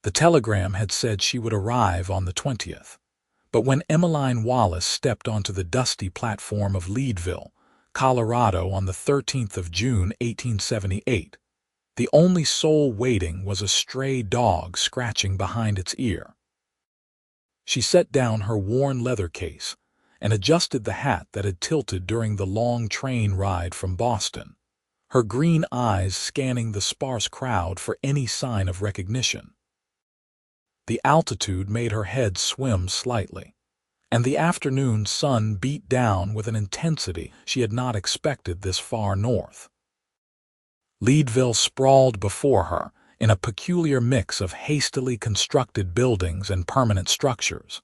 The telegram had said she would arrive on the 20th. But when Emmeline Wallace stepped onto the dusty platform of Leadville, Colorado on the 13th of June, 1878, the only soul waiting was a stray dog scratching behind its ear. She set down her worn leather case and adjusted the hat that had tilted during the long train ride from Boston, her green eyes scanning the sparse crowd for any sign of recognition. The altitude made her head swim slightly, and the afternoon sun beat down with an intensity she had not expected this far north. Leadville sprawled before her in a peculiar mix of hastily constructed buildings and permanent structures,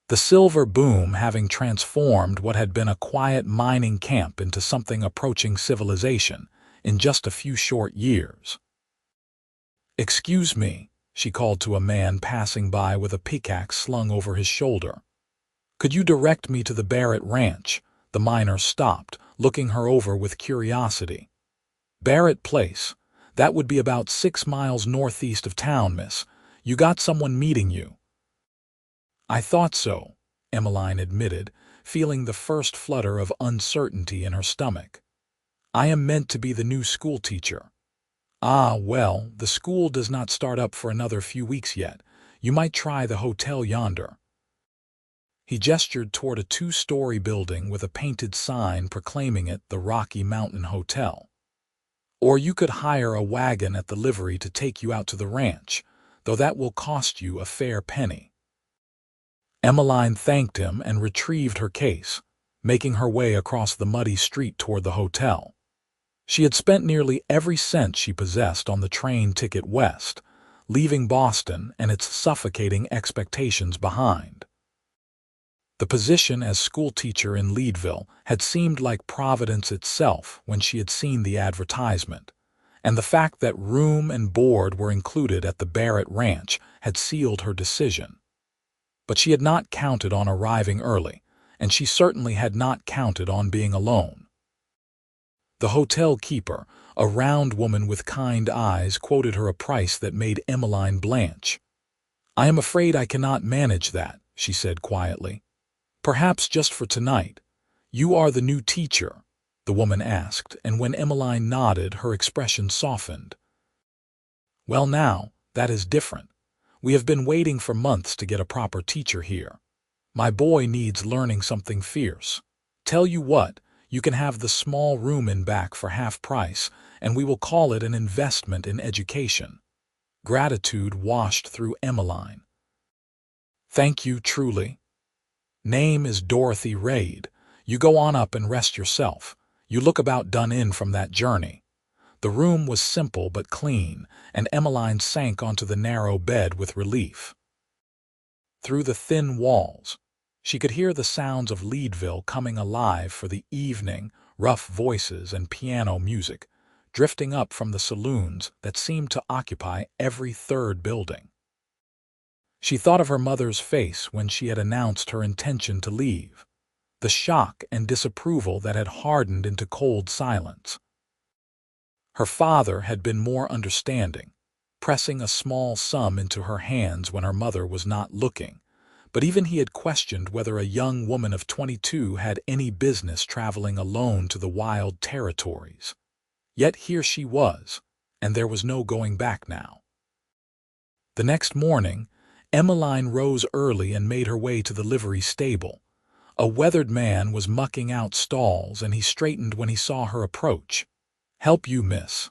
the silver boom having transformed what had been a quiet mining camp into something approaching civilization in just a few short years. "Excuse me," she called to a man passing by with a pickaxe slung over his shoulder. "Could you direct me to the Barrett Ranch?" The miner stopped, looking her over with curiosity. "Barrett Place. That would be about 6 miles northeast of town, miss. You got someone meeting you." "I thought so," Emmeline admitted, feeling the first flutter of uncertainty in her stomach. "I am meant to be the new schoolteacher." "Ah, well, the school does not start up for another few weeks yet. You might try the hotel yonder." He gestured toward a 2-story building with a painted sign proclaiming it the Rocky Mountain Hotel. "Or you could hire a wagon at the livery to take you out to the ranch, though that will cost you a fair penny." Emmeline thanked him and retrieved her case, making her way across the muddy street toward the hotel. She had spent nearly every cent she possessed on the train ticket west, leaving Boston and its suffocating expectations behind. The position as schoolteacher in Leadville had seemed like Providence itself when she had seen the advertisement, and the fact that room and board were included at the Barrett Ranch had sealed her decision. But she had not counted on arriving early, and she certainly had not counted on being alone. The hotel keeper, a round woman with kind eyes, quoted her a price that made Emmeline blanch. "I am afraid I cannot manage that," she said quietly. "Perhaps just for tonight." "You are the new teacher?" the woman asked, and when Emmeline nodded, her expression softened. "Well now, that is different. We have been waiting for months to get a proper teacher here. My boy needs learning something fierce. Tell you what, you can have the small room in back for half price, and we will call it an investment in education." Gratitude washed through Emmeline. "Thank you, truly. Name is Dorothy Raid. You go on up and rest yourself. You look about done in from that journey." The room was simple but clean, and Emmeline sank onto the narrow bed with relief. Through the thin walls, she could hear the sounds of Leadville coming alive for the evening, rough voices and piano music, drifting up from the saloons that seemed to occupy every third building. She thought of her mother's face when she had announced her intention to leave, the shock and disapproval that had hardened into cold silence. Her father had been more understanding, pressing a small sum into her hands when her mother was not looking, but even he had questioned whether a young woman of 22 had any business traveling alone to the wild territories. Yet here she was, and there was no going back now. The next morning, Emmeline rose early and made her way to the livery stable. A weathered man was mucking out stalls, and he straightened when he saw her approach. "Help you, miss?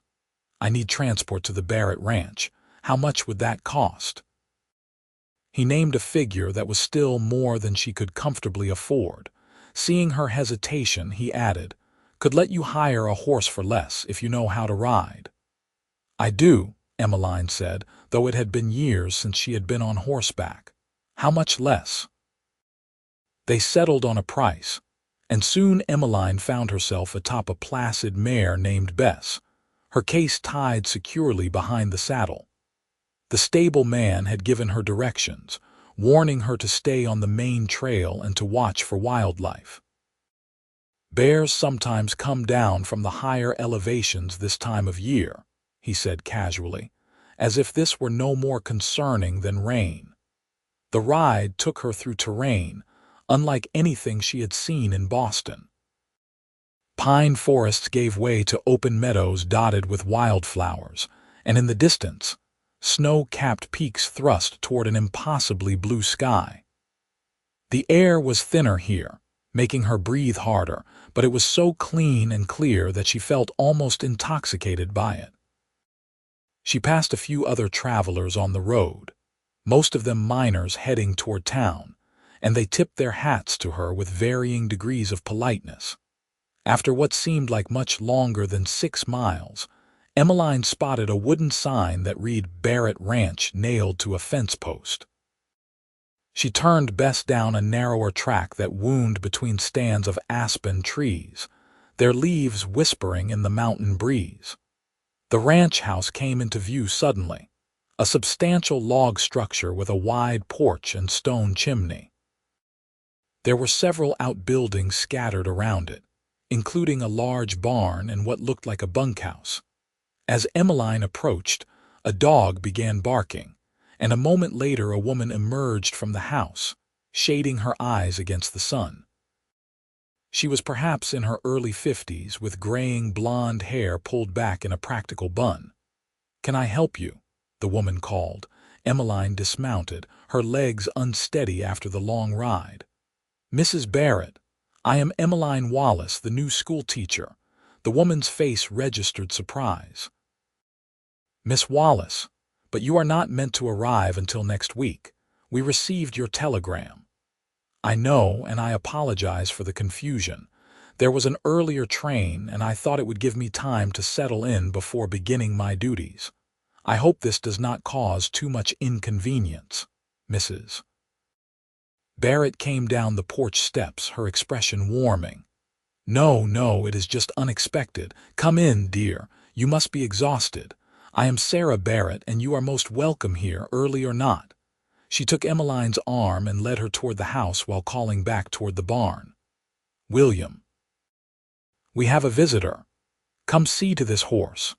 I need transport to the Barrett Ranch. How much would that cost?" He named a figure that was still more than she could comfortably afford. Seeing her hesitation, he added, "Could let you hire a horse for less if you know how to ride." "I do," Emmeline said, though it had been years since she had been on horseback. "How much less?" They settled on a price, and soon Emmeline found herself atop a placid mare named Bess, her case tied securely behind the saddle. The stable man had given her directions, warning her to stay on the main trail and to watch for wildlife. "Bears sometimes come down from the higher elevations this time of year," he said casually, as if this were no more concerning than rain. The ride took her through terrain unlike anything she had seen in Boston. Pine forests gave way to open meadows dotted with wildflowers, and in the distance, snow-capped peaks thrust toward an impossibly blue sky. The air was thinner here, making her breathe harder, but it was so clean and clear that she felt almost intoxicated by it. She passed a few other travelers on the road, most of them miners heading toward town, and they tipped their hats to her with varying degrees of politeness. After what seemed like much longer than 6 miles, Emmeline spotted a wooden sign that read Barrett Ranch nailed to a fence post. She turned best down a narrower track that wound between stands of aspen trees, their leaves whispering in the mountain breeze. The ranch house came into view suddenly, a substantial log structure with a wide porch and stone chimney. There were several outbuildings scattered around it, including a large barn and what looked like a bunkhouse. As Emmeline approached, a dog began barking, and a moment later a woman emerged from the house, shading her eyes against the sun. She was perhaps in her early 50s with graying blonde hair pulled back in a practical bun. "Can I help you?" the woman called. Emmeline dismounted, her legs unsteady after the long ride. "Mrs. Barrett, I am Emmeline Wallace, the new schoolteacher." The woman's face registered surprise. "Miss Wallace, but you are not meant to arrive until next week. We received your telegram." "I know, and I apologize for the confusion. There was an earlier train, and I thought it would give me time to settle in before beginning my duties. I hope this does not cause too much inconvenience, Mrs. Barrett came down the porch steps, her expression warming. No, it is just unexpected. Come in, dear. You must be exhausted. I am Sarah Barrett, and you are most welcome here, early or not." She took Emmeline's arm and led her toward the house while calling back toward the barn. "William, we have a visitor. Come see to this horse."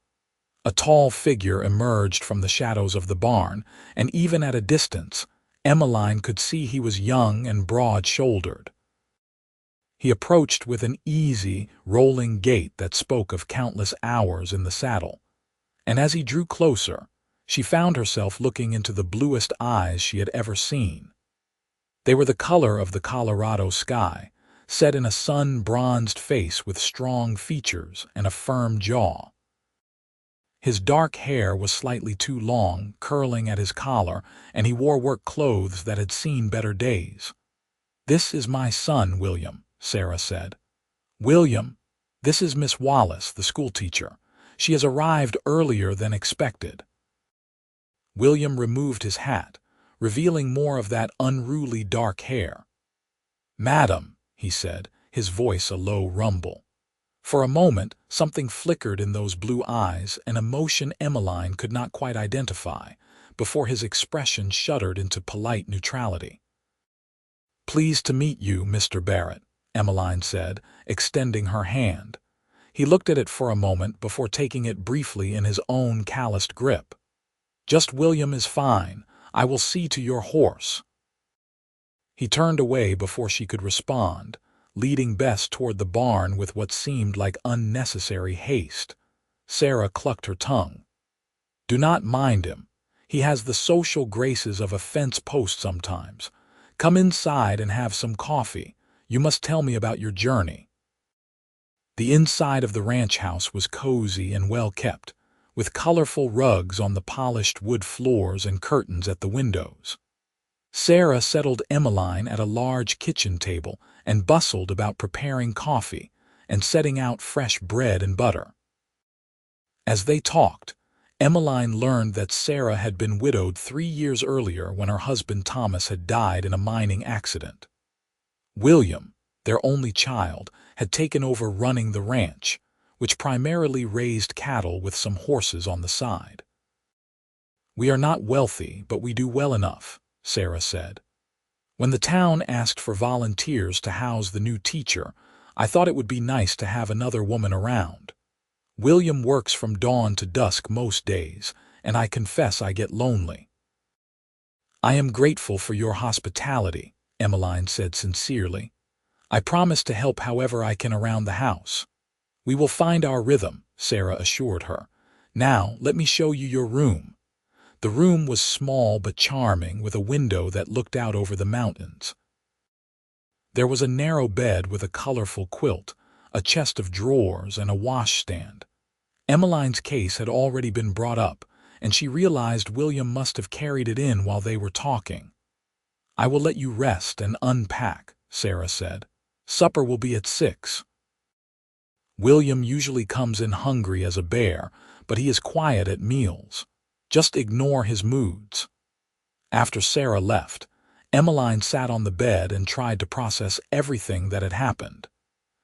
A tall figure emerged from the shadows of the barn, and even at a distance, Emmeline could see he was young and broad-shouldered. He approached with an easy, rolling gait that spoke of countless hours in the saddle, and as he drew closer, she found herself looking into the bluest eyes she had ever seen. They were the color of the Colorado sky, set in a sun-bronzed face with strong features and a firm jaw. His dark hair was slightly too long, curling at his collar, and he wore work clothes that had seen better days. "This is my son, William," Sarah said. "William, this is Miss Wallace, the schoolteacher. She has arrived earlier than expected." William removed his hat, revealing more of that unruly dark hair. "Madam," he said, his voice a low rumble. For a moment, something flickered in those blue eyes, an emotion Emmeline could not quite identify, before his expression shuddered into polite neutrality. "Pleased to meet you, Mr. Barrett," Emmeline said, extending her hand. He looked at it for a moment before taking it briefly in his own calloused grip. "Just William is fine. I will see to your horse." He turned away before she could respond, leading Bess toward the barn with what seemed like unnecessary haste. Sarah clucked her tongue. "Do not mind him. He has the social graces of a fence post sometimes. Come inside and have some coffee. You must tell me about your journey." The inside of the ranch house was cozy and well kept, with colorful rugs on the polished wood floors and curtains at the windows. Sarah settled Emmeline at a large kitchen table and bustled about preparing coffee and setting out fresh bread and butter. As they talked, Emmeline learned that Sarah had been widowed 3 years earlier when her husband Thomas had died in a mining accident. William, their only child, had taken over running the ranch, which primarily raised cattle with some horses on the side. "We are not wealthy, but we do well enough," Sarah said. "When the town asked for volunteers to house the new teacher, I thought it would be nice to have another woman around. William works from dawn to dusk most days, and I confess I get lonely." "I am grateful for your hospitality," Emmeline said sincerely. "I promise to help however I can around the house." "We will find our rhythm," Sarah assured her. "Now, let me show you your room." The room was small but charming, with a window that looked out over the mountains. There was a narrow bed with a colorful quilt, a chest of drawers, and a washstand. Emmeline's case had already been brought up, and she realized William must have carried it in while they were talking. "I will let you rest and unpack," Sarah said. "Supper will be at 6. William usually comes in hungry as a bear, but he is quiet at meals. Just ignore his moods." After Sarah left, Emmeline sat on the bed and tried to process everything that had happened.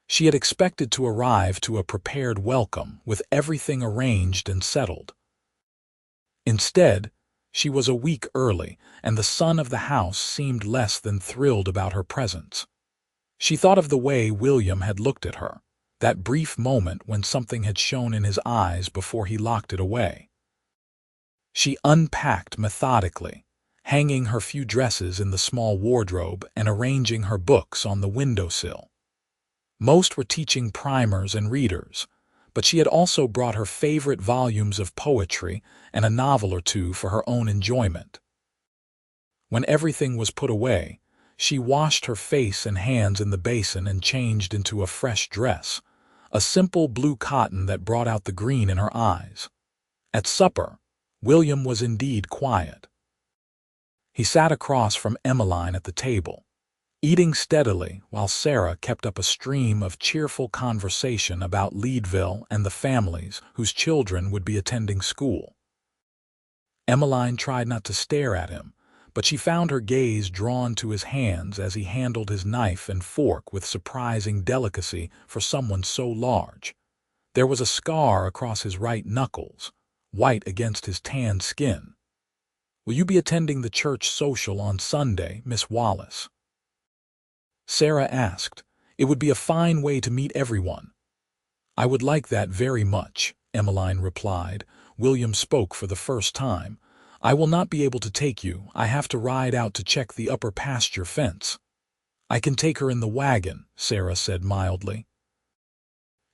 She had expected to arrive to a prepared welcome with everything arranged and settled. Instead, she was a week early, and the son of the house seemed less than thrilled about her presence. She thought of the way William had looked at her, that brief moment when something had shone in his eyes before he locked it away. She unpacked methodically, hanging her few dresses in the small wardrobe and arranging her books on the windowsill. Most were teaching primers and readers, but she had also brought her favorite volumes of poetry and a novel or two for her own enjoyment. When everything was put away, she washed her face and hands in the basin and changed into a fresh dress, a simple blue cotton that brought out the green in her eyes. At supper, William was indeed quiet. He sat across from Emmeline at the table, eating steadily while Sarah kept up a stream of cheerful conversation about Leadville and the families whose children would be attending school. Emmeline tried not to stare at him, but she found her gaze drawn to his hands as he handled his knife and fork with surprising delicacy for someone so large. There was a scar across his right knuckles, white against his tanned skin. "Will you be attending the church social on Sunday, Miss Wallace?" Sarah asked. "It would be a fine way to meet everyone." "I would like that very much," Emmeline replied. William spoke for the first time. "I will not be able to take you. I have to ride out to check the upper pasture fence." "I can take her in the wagon," Sarah said mildly.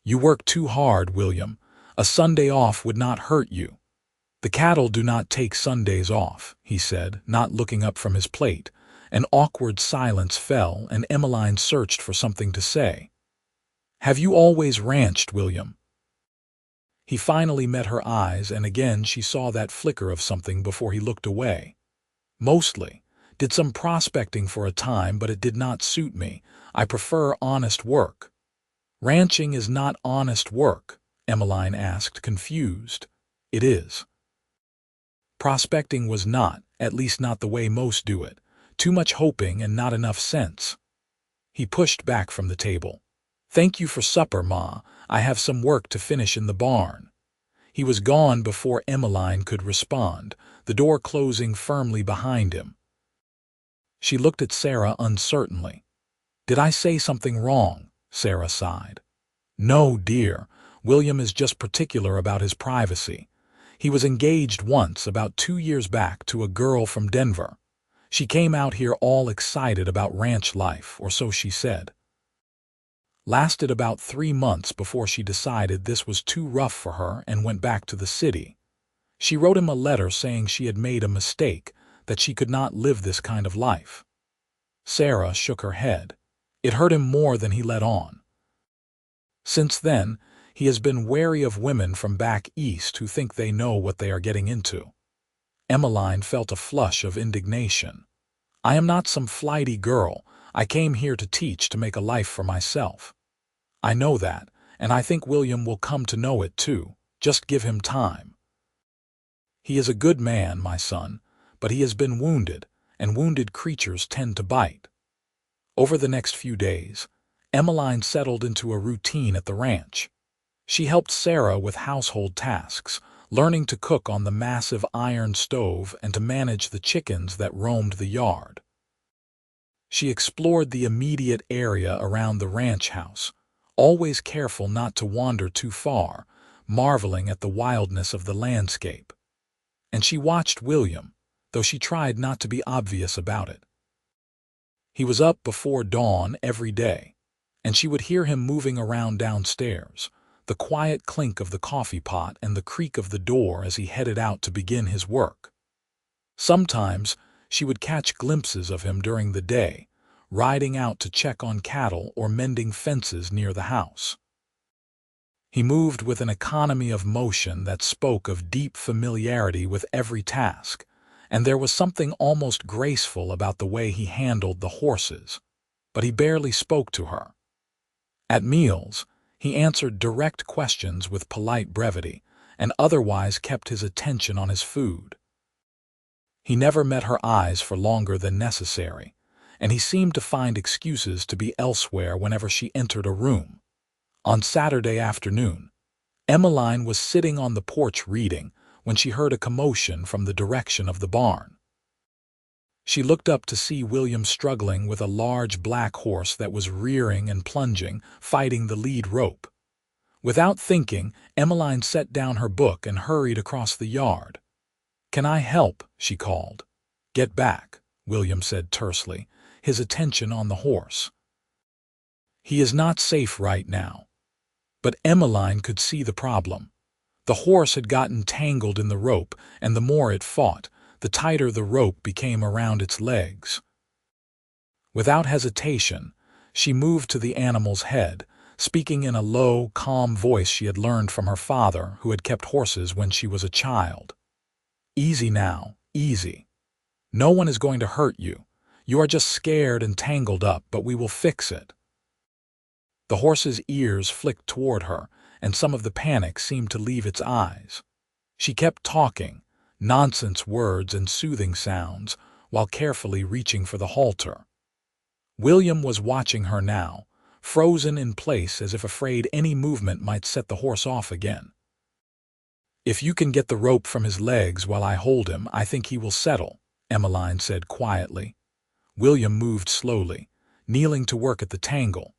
"You work too hard, William. A Sunday off would not hurt you." "The cattle do not take Sundays off," he said, not looking up from his plate. An awkward silence fell, and Emmeline searched for something to say. "Have you always ranched, William?" He finally met her eyes, and again she saw that flicker of something before he looked away. "Mostly. Did some prospecting for a time, but it did not suit me. I prefer honest work." "Ranching is not honest work," Emmeline asked, confused. "It is." Prospecting was not, at least not the way most do it. Too much hoping and not enough sense. He pushed back from the table. "Thank you for supper, Ma. I have some work to finish in the barn." He was gone before Emmeline could respond, the door closing firmly behind him. She looked at Sarah uncertainly. "Did I say something wrong?" Sarah sighed. "No, dear. William is just particular about his privacy. He was engaged once, about 2 years back, to a girl from Denver. She came out here all excited about ranch life, or so she said. Lasted about 3 months before she decided this was too rough for her and went back to the city. She wrote him a letter saying she had made a mistake, that she could not live this kind of life." Sarah shook her head. It hurt him more than he let on. Since then, he has been wary of women from back east who think they know what they are getting into. Emmeline felt a flush of indignation. "I am not some flighty girl. I came here to teach, to make a life for myself. I know that, and I think William will come to know it too. Just give him time. He is a good man, my son, but he has been wounded, and wounded creatures tend to bite." Over the next few days, Emmeline settled into a routine at the ranch. She helped Sarah with household tasks, learning to cook on the massive iron stove and to manage the chickens that roamed the yard. She explored the immediate area around the ranch house, always careful not to wander too far, marveling at the wildness of the landscape. and she watched William, though she tried not to be obvious about it. He was up before dawn every day, and she would hear him moving around downstairs, the quiet clink of the coffee pot and the creak of the door as he headed out to begin his work. Sometimes she would catch glimpses of him during the day, riding out to check on cattle or mending fences near the house. He moved with an economy of motion that spoke of deep familiarity with every task, and there was something almost graceful about the way he handled the horses, but he barely spoke to her. At meals, he answered direct questions with polite brevity, and otherwise kept his attention on his food. He never met her eyes for longer than necessary, and he seemed to find excuses to be elsewhere whenever she entered a room. On Saturday afternoon, Emmeline was sitting on the porch reading when she heard a commotion from the direction of the barn. She looked up to see William struggling with a large black horse that was rearing and plunging, fighting the lead rope. Without thinking, Emmeline set down her book and hurried across the yard. "Can I help?" she called. "Get back," William said tersely, his attention on the horse. "He is not safe right now." But Emmeline could see the problem. The horse had gotten tangled in the rope, and the more it fought, the tighter the rope became around its legs. Without hesitation, she moved to the animal's head, speaking in a low, calm voice she had learned from her father, who had kept horses when she was a child. "Easy now, easy. No one is going to hurt you. You are just scared and tangled up, but we will fix it." The horse's ears flicked toward her, and some of the panic seemed to leave its eyes. She kept talking, nonsense words and soothing sounds, while carefully reaching for the halter. William was watching her now, frozen in place as if afraid any movement might set the horse off again. "If you can get the rope from his legs while I hold him, I think he will settle," Emmeline said quietly. William moved slowly, kneeling to work at the tangle.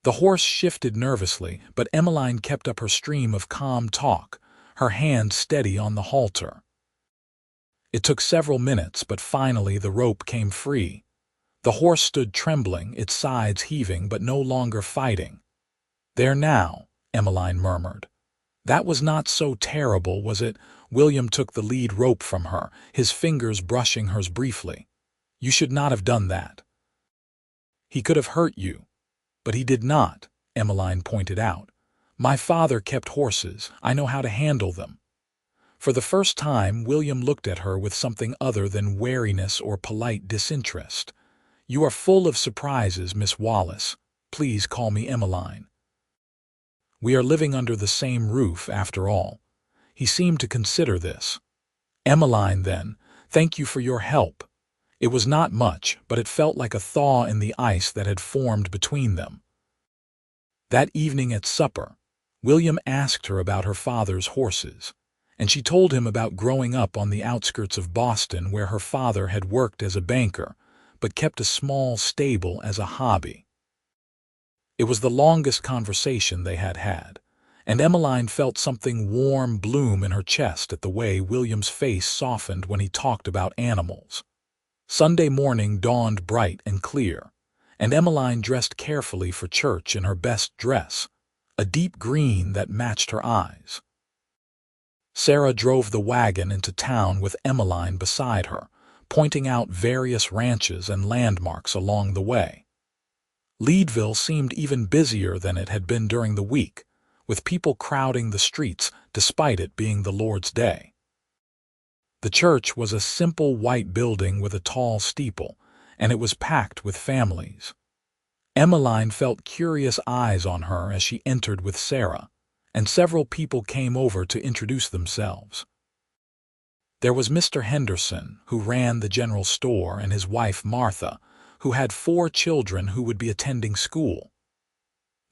The horse shifted nervously, but Emmeline kept up her stream of calm talk, her hand steady on the halter. It took several minutes, but finally the rope came free. The horse stood trembling, its sides heaving, but no longer fighting. "There now," Emmeline murmured. "That was not so terrible, was it?" William took the lead rope from her, his fingers brushing hers briefly. "You should not have done that." "He could have hurt you." "But he did not," Emmeline pointed out. "My father kept horses. I know how to handle them." For the first time, William looked at her with something other than wariness or polite disinterest. "You are full of surprises, Miss Wallace. Please call me Emmeline. We are living under the same roof, after all." He seemed to consider this. "Emmeline, then, thank you for your help." It was not much, but it felt like a thaw in the ice that had formed between them. That evening at supper, William asked her about her father's horses, and she told him about growing up on the outskirts of Boston, where her father had worked as a banker, but kept a small stable as a hobby. It was the longest conversation they had had, and Emmeline felt something warm bloom in her chest at the way William's face softened when he talked about animals. Sunday morning dawned bright and clear, and Emmeline dressed carefully for church in her best dress, a deep green that matched her eyes. Sarah drove the wagon into town with Emmeline beside her, pointing out various ranches and landmarks along the way. Leadville seemed even busier than it had been during the week, with people crowding the streets despite it being the Lord's Day. The church was a simple white building with a tall steeple, and it was packed with families. Emmeline felt curious eyes on her as she entered with Sarah, and several people came over to introduce themselves. There was Mr. Henderson, who ran the general store, and his wife Martha, who had 4 children who would be attending school.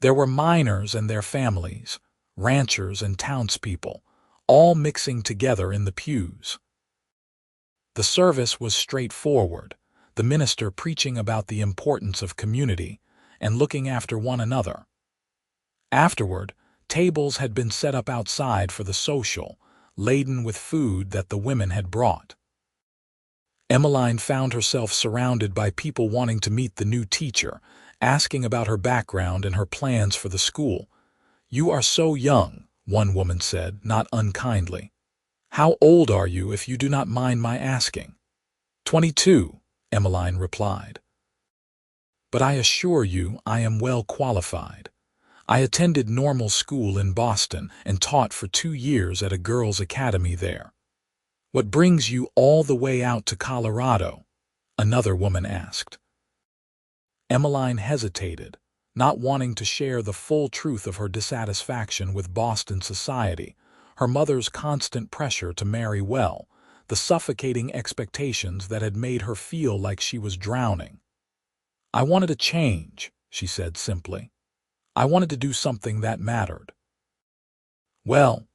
There were miners and their families, ranchers and townspeople, all mixing together in the pews. The service was straightforward, the minister preaching about the importance of community and looking after one another. Afterward, tables had been set up outside for the social, laden with food that the women had brought. Emmeline found herself surrounded by people wanting to meet the new teacher, asking about her background and her plans for the school. "You are so young," one woman said, not unkindly. "How old are you, if you do not mind my asking?" 22, Emmeline replied. "But I assure you I am well qualified. I attended normal school in Boston and taught for 2 years at a girls' academy there." "What brings you all the way out to Colorado?" another woman asked. Emmeline hesitated, not wanting to share the full truth of her dissatisfaction with Boston society, her mother's constant pressure to marry well, the suffocating expectations that had made her feel like she was drowning. "I wanted a change," she said simply. "I wanted to do something that mattered." "Well,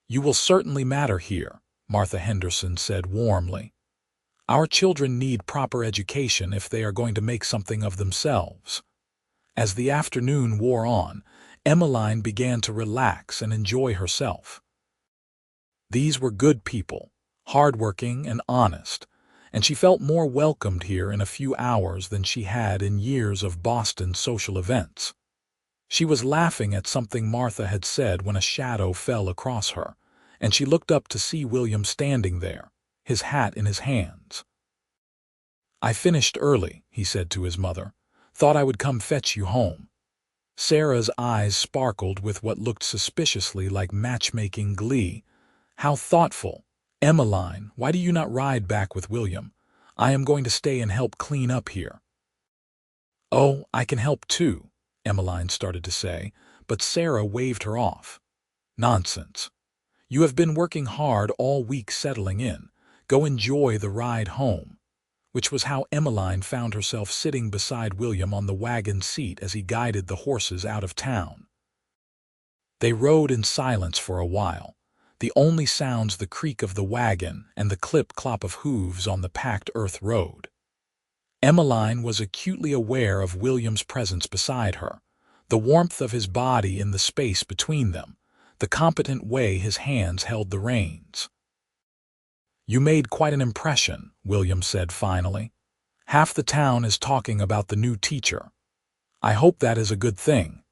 you will certainly matter here," Martha Henderson said warmly. "Our children need proper education if they are going to make something of themselves." As the afternoon wore on, Emmeline began to relax and enjoy herself. These were good people, hardworking and honest, and she felt more welcomed here in a few hours than she had in years of Boston social events. She was laughing at something Martha had said when a shadow fell across her, and she looked up to see William standing there, his hat in his hands. "I finished early," he said to his mother. "Thought I would come fetch you home." Sarah's eyes sparkled with what looked suspiciously like matchmaking glee. "How thoughtful! Emmeline, why do you not ride back with William? I am going to stay and help clean up here." "Oh, I can help too," Emmeline started to say, but Sarah waved her off. "Nonsense. You have been working hard all week settling in. Go enjoy the ride home," which was how Emmeline found herself sitting beside William on the wagon seat as he guided the horses out of town. They rode in silence for a while, the only sounds the creak of the wagon and the clip-clop of hooves on the packed earth road. Emmeline was acutely aware of William's presence beside her, the warmth of his body in the space between them, the competent way his hands held the reins. "You made quite an impression," William said finally. "Half the town is talking about the new teacher. I hope that is a good thing."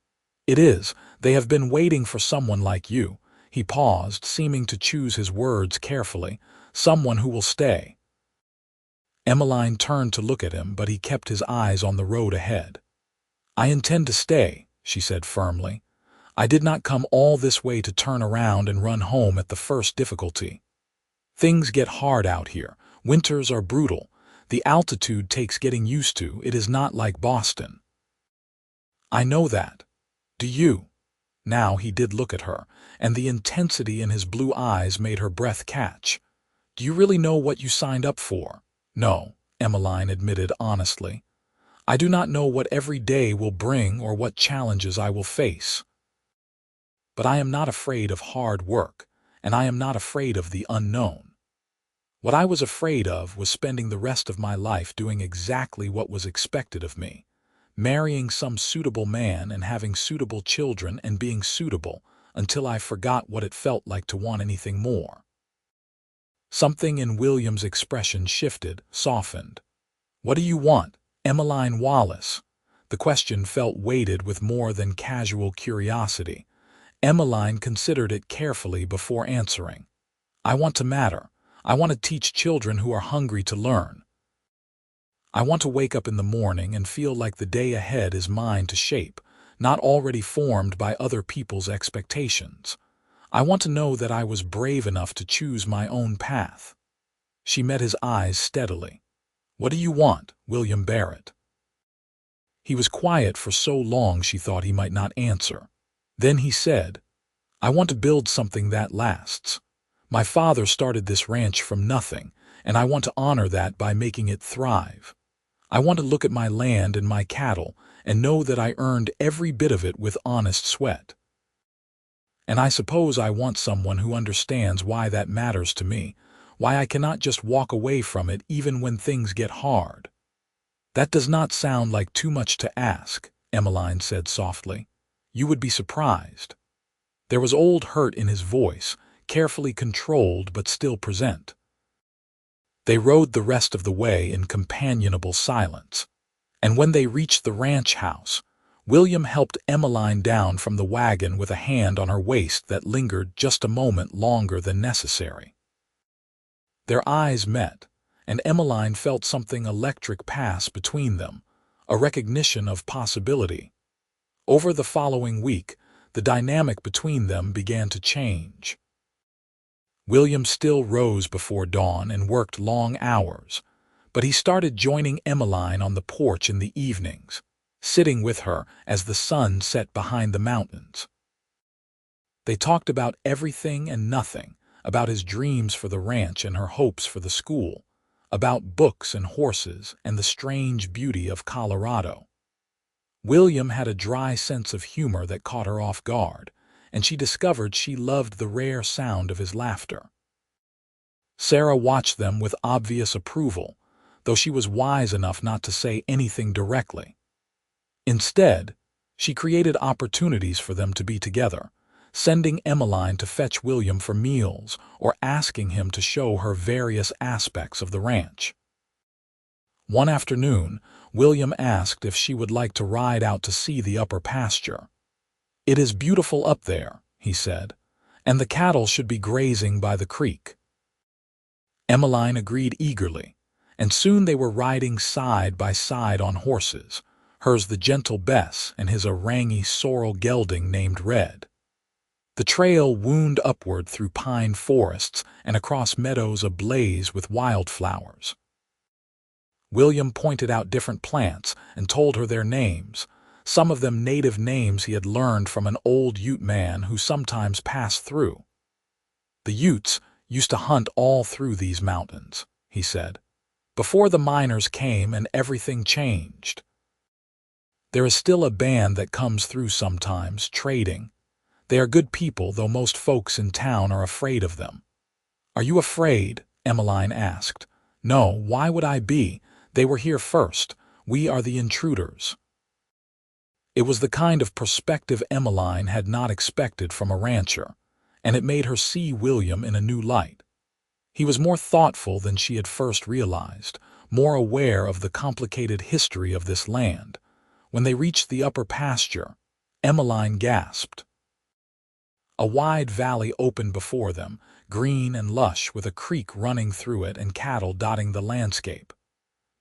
"It is. They have been waiting for someone like you." He paused, seeming to choose his words carefully. "Someone who will stay." Emmeline turned to look at him, but he kept his eyes on the road ahead. "I intend to stay," she said firmly. "I did not come all this way to turn around and run home at the first difficulty. Things get hard out here. Winters are brutal. The altitude takes getting used to. It is not like Boston." "I know that. Do you?" Now he did look at her, and the intensity in his blue eyes made her breath catch. "Do you really know what you signed up for?" "No," Emmeline admitted honestly. "I do not know what every day will bring or what challenges I will face. But I am not afraid of hard work, and I am not afraid of the unknown. What I was afraid of was spending the rest of my life doing exactly what was expected of me, marrying some suitable man and having suitable children and being suitable until I forgot what it felt like to want anything more." Something in William's expression shifted, softened. "What do you want, Emmeline Wallace?" The question felt weighted with more than casual curiosity. Emmeline considered it carefully before answering. "I want to matter. I want to teach children who are hungry to learn. I want to wake up in the morning and feel like the day ahead is mine to shape, not already formed by other people's expectations. I want to know that I was brave enough to choose my own path." She met his eyes steadily. "What do you want, William Barrett?" He was quiet for so long she thought he might not answer. Then he said, "I want to build something that lasts. My father started this ranch from nothing, and I want to honor that by making it thrive. I want to look at my land and my cattle and know that I earned every bit of it with honest sweat. And I suppose I want someone who understands why that matters to me, why I cannot just walk away from it even when things get hard." "That does not sound like too much to ask," Emmeline said softly. "You would be surprised." There was old hurt in his voice, carefully controlled but still present. They rode the rest of the way in companionable silence, and when they reached the ranch house, William helped Emmeline down from the wagon with a hand on her waist that lingered just a moment longer than necessary. Their eyes met, and Emmeline felt something electric pass between them, a recognition of possibility. Over the following week, the dynamic between them began to change. William still rose before dawn and worked long hours, but he started joining Emmeline on the porch in the evenings, sitting with her as the sun set behind the mountains. They talked about everything and nothing, about his dreams for the ranch and her hopes for the school, about books and horses and the strange beauty of Colorado. William had a dry sense of humor that caught her off guard, and she discovered she loved the rare sound of his laughter. Sarah watched them with obvious approval, though she was wise enough not to say anything directly. Instead, she created opportunities for them to be together, sending Emmeline to fetch William for meals or asking him to show her various aspects of the ranch. One afternoon, William asked if she would like to ride out to see the upper pasture. "It is beautiful up there," he said, "and the cattle should be grazing by the creek." Emmeline agreed eagerly, and soon they were riding side by side on horses, hers the gentle Bess and his a rangy sorrel gelding named Red. The trail wound upward through pine forests and across meadows ablaze with wildflowers. William pointed out different plants and told her their names, some of them native names he had learned from an old Ute man who sometimes passed through. "The Utes used to hunt all through these mountains," he said, "before the miners came and everything changed. There is still a band that comes through sometimes, trading. They are good people, though most folks in town are afraid of them." "Are you afraid?" Emmeline asked. "No, why would I be? They were here first. We are the intruders." It was the kind of perspective Emmeline had not expected from a rancher, and it made her see William in a new light. He was more thoughtful than she had first realized, more aware of the complicated history of this land. When they reached the upper pasture, Emmeline gasped. A wide valley opened before them, green and lush, with a creek running through it and cattle dotting the landscape.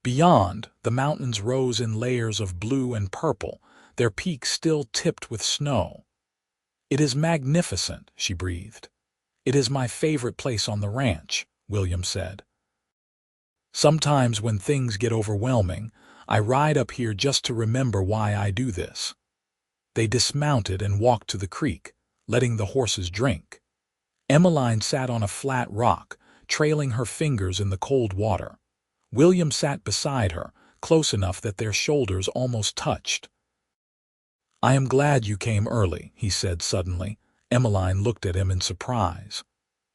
Beyond, the mountains rose in layers of blue and purple, their peaks still tipped with snow. "It is magnificent," she breathed. "It is my favorite place on the ranch," William said. "Sometimes when things get overwhelming, I ride up here just to remember why I do this." They dismounted and walked to the creek, letting the horses drink. Emmeline sat on a flat rock, trailing her fingers in the cold water. William sat beside her, close enough that their shoulders almost touched. "I am glad you came early," he said suddenly. Emmeline looked at him in surprise.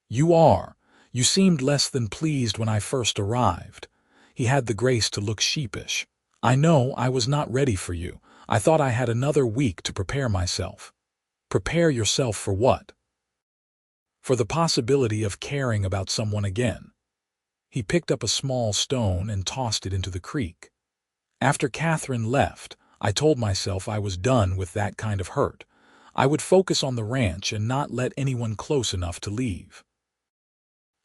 "You are. You seemed less than pleased when I first arrived." He had the grace to look sheepish. "I know I was not ready for you. I thought I had another week to prepare myself." "Prepare yourself for what?" "For the possibility of caring about someone again." He picked up a small stone and tossed it into the creek. "After Catherine left, I told myself I was done with that kind of hurt. I would focus on the ranch and not let anyone close enough to leave.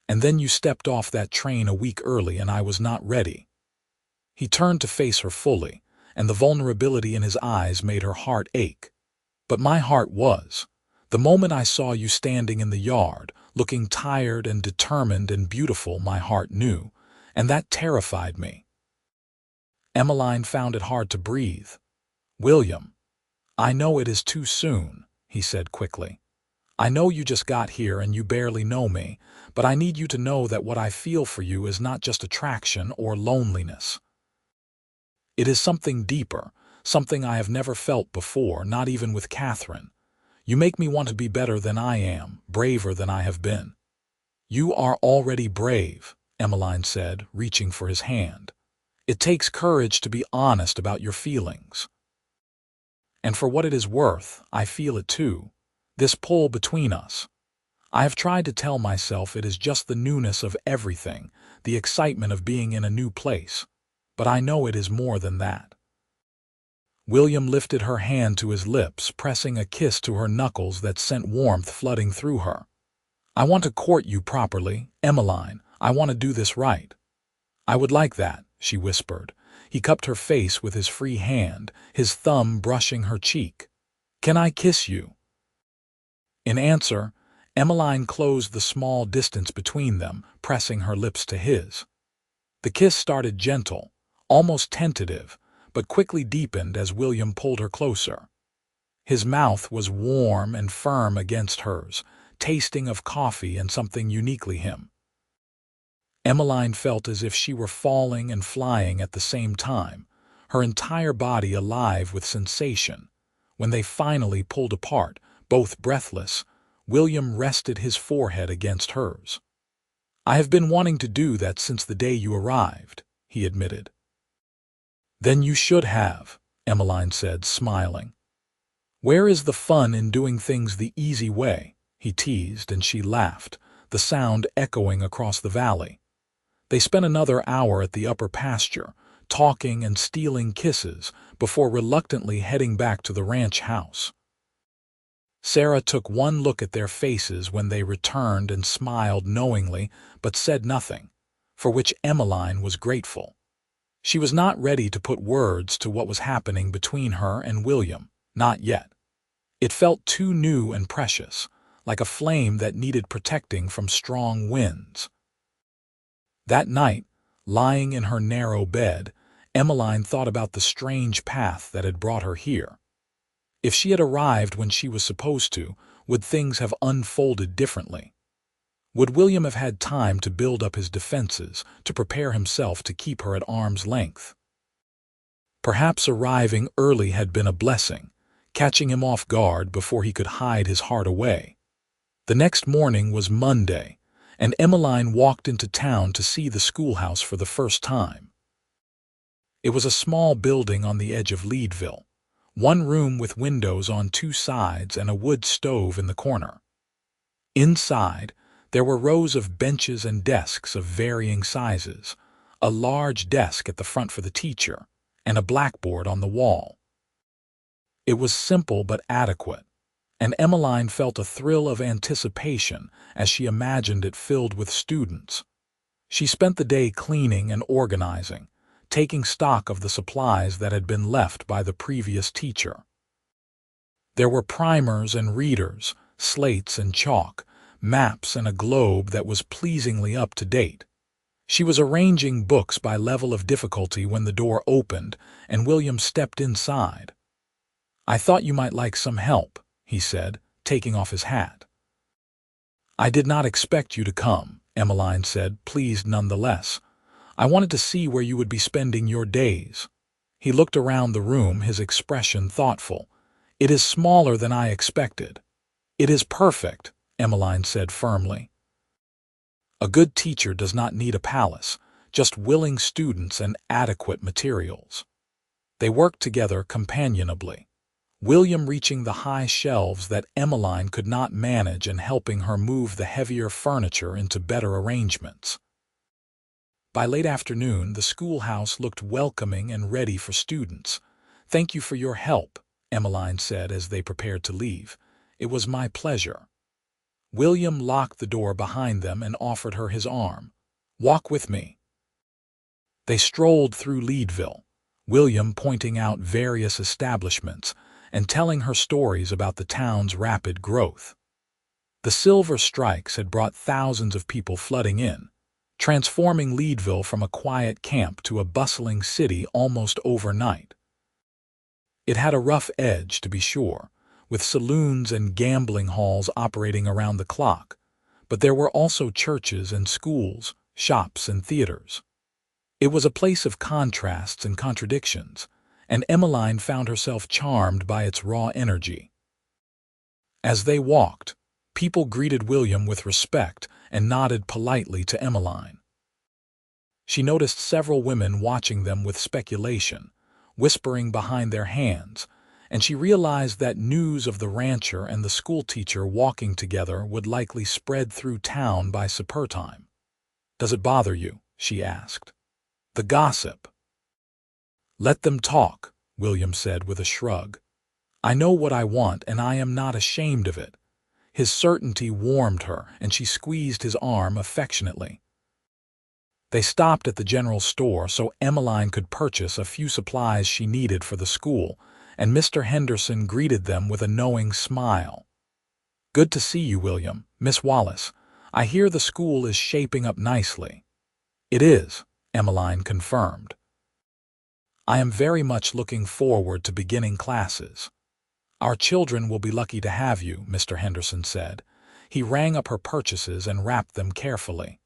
And then you stepped off that train a week early and I was not ready." He turned to face her fully, and the vulnerability in his eyes made her heart ache. "But my heart was. The moment I saw you standing in the yard, looking tired and determined and beautiful, my heart knew, and that terrified me." Emmeline found it hard to breathe. "William, I know it is too soon," he said quickly. "I know you just got here and you barely know me, but I need you to know that what I feel for you is not just attraction or loneliness. It is something deeper, something I have never felt before, not even with Catherine. You make me want to be better than I am, braver than I have been." "You are already brave," Emmeline said, reaching for his hand. "It takes courage to be honest about your feelings. And for what it is worth, I feel it too. This pull between us. I have tried to tell myself it is just the newness of everything, the excitement of being in a new place. But I know it is more than that. William lifted her hand to his lips, pressing a kiss to her knuckles that sent warmth flooding through her. I want to court you properly, Emmeline. I want to do this right. I would like that, she whispered. He cupped her face with his free hand, his thumb brushing her cheek. Can I kiss you? In answer, Emmeline closed the small distance between them, pressing her lips to his. The kiss started gentle, almost tentative, but quickly deepened as William pulled her closer. His mouth was warm and firm against hers, tasting of coffee and something uniquely him. Emmeline felt as if she were falling and flying at the same time, her entire body alive with sensation. When they finally pulled apart, both breathless, William rested his forehead against hers. I have been wanting to do that since the day you arrived, he admitted. Then you should have, Emmeline said, smiling. Where is the fun in doing things the easy way? He teased, and she laughed, the sound echoing across the valley. They spent another hour at the upper pasture, talking and stealing kisses, before reluctantly heading back to the ranch house. Sarah took one look at their faces when they returned and smiled knowingly, but said nothing, for which Emmeline was grateful. She was not ready to put words to what was happening between her and William, not yet. It felt too new and precious, like a flame that needed protecting from strong winds. That night, lying in her narrow bed, Emmeline thought about the strange path that had brought her here. If she had arrived when she was supposed to, would things have unfolded differently? Would William have had time to build up his defenses, to prepare himself to keep her at arm's length? Perhaps arriving early had been a blessing, catching him off guard before he could hide his heart away. The next morning was Monday, and Emmeline walked into town to see the schoolhouse for the first time. It was a small building on the edge of Leadville, one room with windows on two sides and a wood stove in the corner. Inside, there were rows of benches and desks of varying sizes, a large desk at the front for the teacher, and a blackboard on the wall. It was simple but adequate, and Emmeline felt a thrill of anticipation as she imagined it filled with students. She spent the day cleaning and organizing, taking stock of the supplies that had been left by the previous teacher. There were primers and readers, slates and chalk, maps and a globe that was pleasingly up to date. She was arranging books by level of difficulty when the door opened and William stepped inside. I thought you might like some help, he said, taking off his hat. I did not expect you to come, Emmeline said, pleased nonetheless. I wanted to see where you would be spending your days. He looked around the room, his expression thoughtful. It is smaller than I expected. It is perfect, Emmeline said firmly. A good teacher does not need a palace, just willing students and adequate materials. They worked together companionably, William reaching the high shelves that Emmeline could not manage and helping her move the heavier furniture into better arrangements. By late afternoon, the schoolhouse looked welcoming and ready for students. Thank you for your help, Emmeline said as they prepared to leave. It was my pleasure. William locked the door behind them and offered her his arm. Walk with me. They strolled through Leadville, William pointing out various establishments and telling her stories about the town's rapid growth. The silver strikes had brought thousands of people flooding in, transforming Leadville from a quiet camp to a bustling city almost overnight. It had a rough edge, to be sure, with saloons and gambling halls operating around the clock, but there were also churches and schools, shops and theaters. It was a place of contrasts and contradictions, and Emmeline found herself charmed by its raw energy. As they walked, people greeted William with respect and nodded politely to Emmeline. She noticed several women watching them with speculation, whispering behind their hands, and she realized that news of the rancher and the schoolteacher walking together would likely spread through town by supper time. "Does it bother you?" she asked. "The gossip?" "Let them talk," William said with a shrug. "I know what I want, and I am not ashamed of it." His certainty warmed her, and she squeezed his arm affectionately. They stopped at the general store so Emmeline could purchase a few supplies she needed for the school, and Mr. Henderson greeted them with a knowing smile. "Good to see you, William. Miss Wallace, I hear the school is shaping up nicely." "It is," Emmeline confirmed. "I am very much looking forward to beginning classes." "Our children will be lucky to have you," Mr. Henderson said. He rang up her purchases and wrapped them carefully.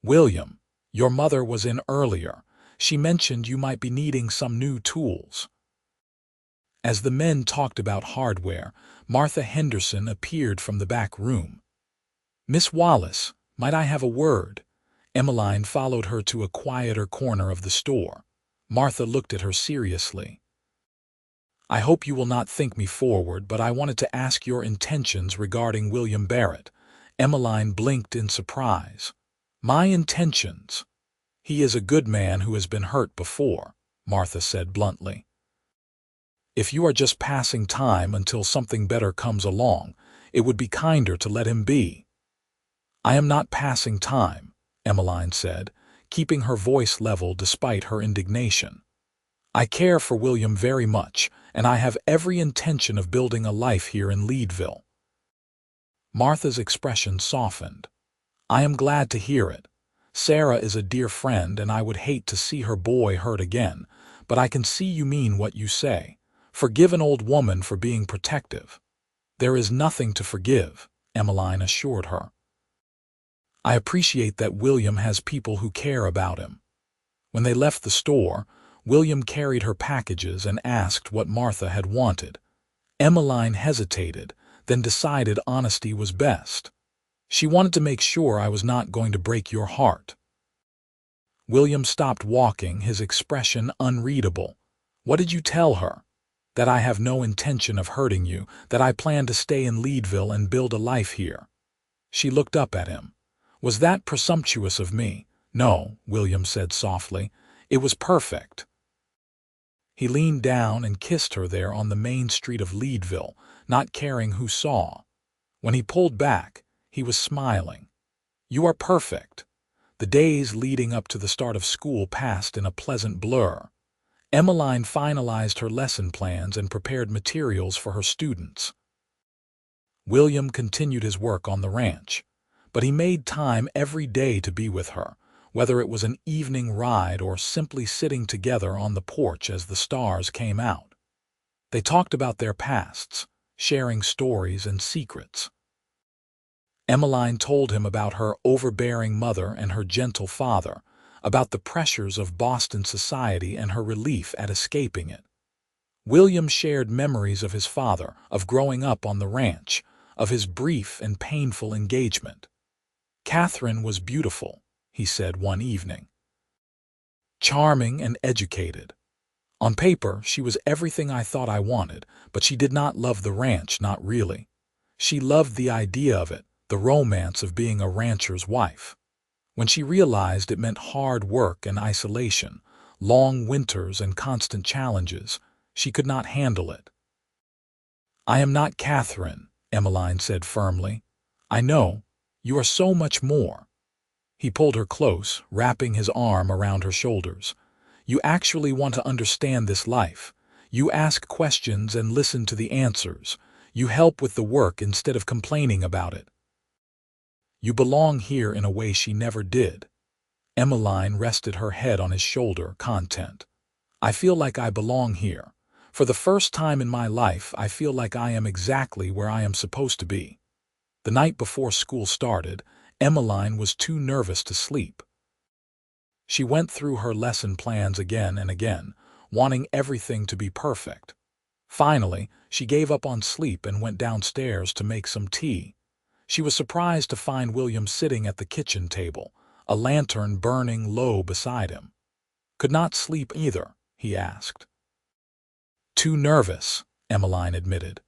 "William, your mother was in earlier. She mentioned you might be needing some new tools." As the men talked about hardware, Martha Henderson appeared from the back room. "Miss Wallace, might I have a word?" Emmeline followed her to a quieter corner of the store. Martha looked at her seriously. "I hope you will not think me forward, but I wanted to ask your intentions regarding William Barrett." Emmeline blinked in surprise. "My intentions?" "He is a good man who has been hurt before," Martha said bluntly. "If you are just passing time until something better comes along, it would be kinder to let him be." "I am not passing time," Emmeline said, keeping her voice level despite her indignation. "I care for William very much, and I have every intention of building a life here in Leadville." Martha's expression softened. "I am glad to hear it. Sarah is a dear friend, and I would hate to see her boy hurt again, but I can see you mean what you say. Forgive an old woman for being protective." "There is nothing to forgive," Emmeline assured her. "I appreciate that William has people who care about him." When they left the store, William carried her packages and asked what Martha had wanted. Emmeline hesitated, then decided honesty was best. "She wanted to make sure I was not going to break your heart." William stopped walking, his expression unreadable. "What did you tell her?" "That I have no intention of hurting you, that I plan to stay in Leadville and build a life here." She looked up at him. "Was that presumptuous of me?" "No," William said softly. "It was perfect." He leaned down and kissed her there on the main street of Leadville, not caring who saw. When he pulled back, he was smiling. "You are perfect." The days leading up to the start of school passed in a pleasant blur. Emmeline finalized her lesson plans and prepared materials for her students. William continued his work on the ranch, but he made time every day to be with her, whether it was an evening ride or simply sitting together on the porch as the stars came out. They talked about their pasts, sharing stories and secrets. Emmeline told him about her overbearing mother and her gentle father, about the pressures of Boston society and her relief at escaping it. William shared memories of his father, of growing up on the ranch, of his brief and painful engagement. "Catherine was beautiful," he said one evening. "Charming and educated. On paper, she was everything I thought I wanted, but she did not love the ranch, not really. She loved the idea of it, the romance of being a rancher's wife. When she realized it meant hard work and isolation, long winters and constant challenges, she could not handle it." "I am not Catherine," Emmeline said firmly. "I know. You are so much more." He pulled her close, wrapping his arm around her shoulders. "You actually want to understand this life. You ask questions and listen to the answers. You help with the work instead of complaining about it. You belong here in a way she never did." Emmeline rested her head on his shoulder, content. "I feel like I belong here. For the first time in my life, I feel like I am exactly where I am supposed to be." The night before school started, Emmeline was too nervous to sleep. She went through her lesson plans again and again, wanting everything to be perfect. Finally, she gave up on sleep and went downstairs to make some tea. She was surprised to find William sitting at the kitchen table, a lantern burning low beside him. "Could not sleep either?" he asked. "Too nervous," Emmeline admitted.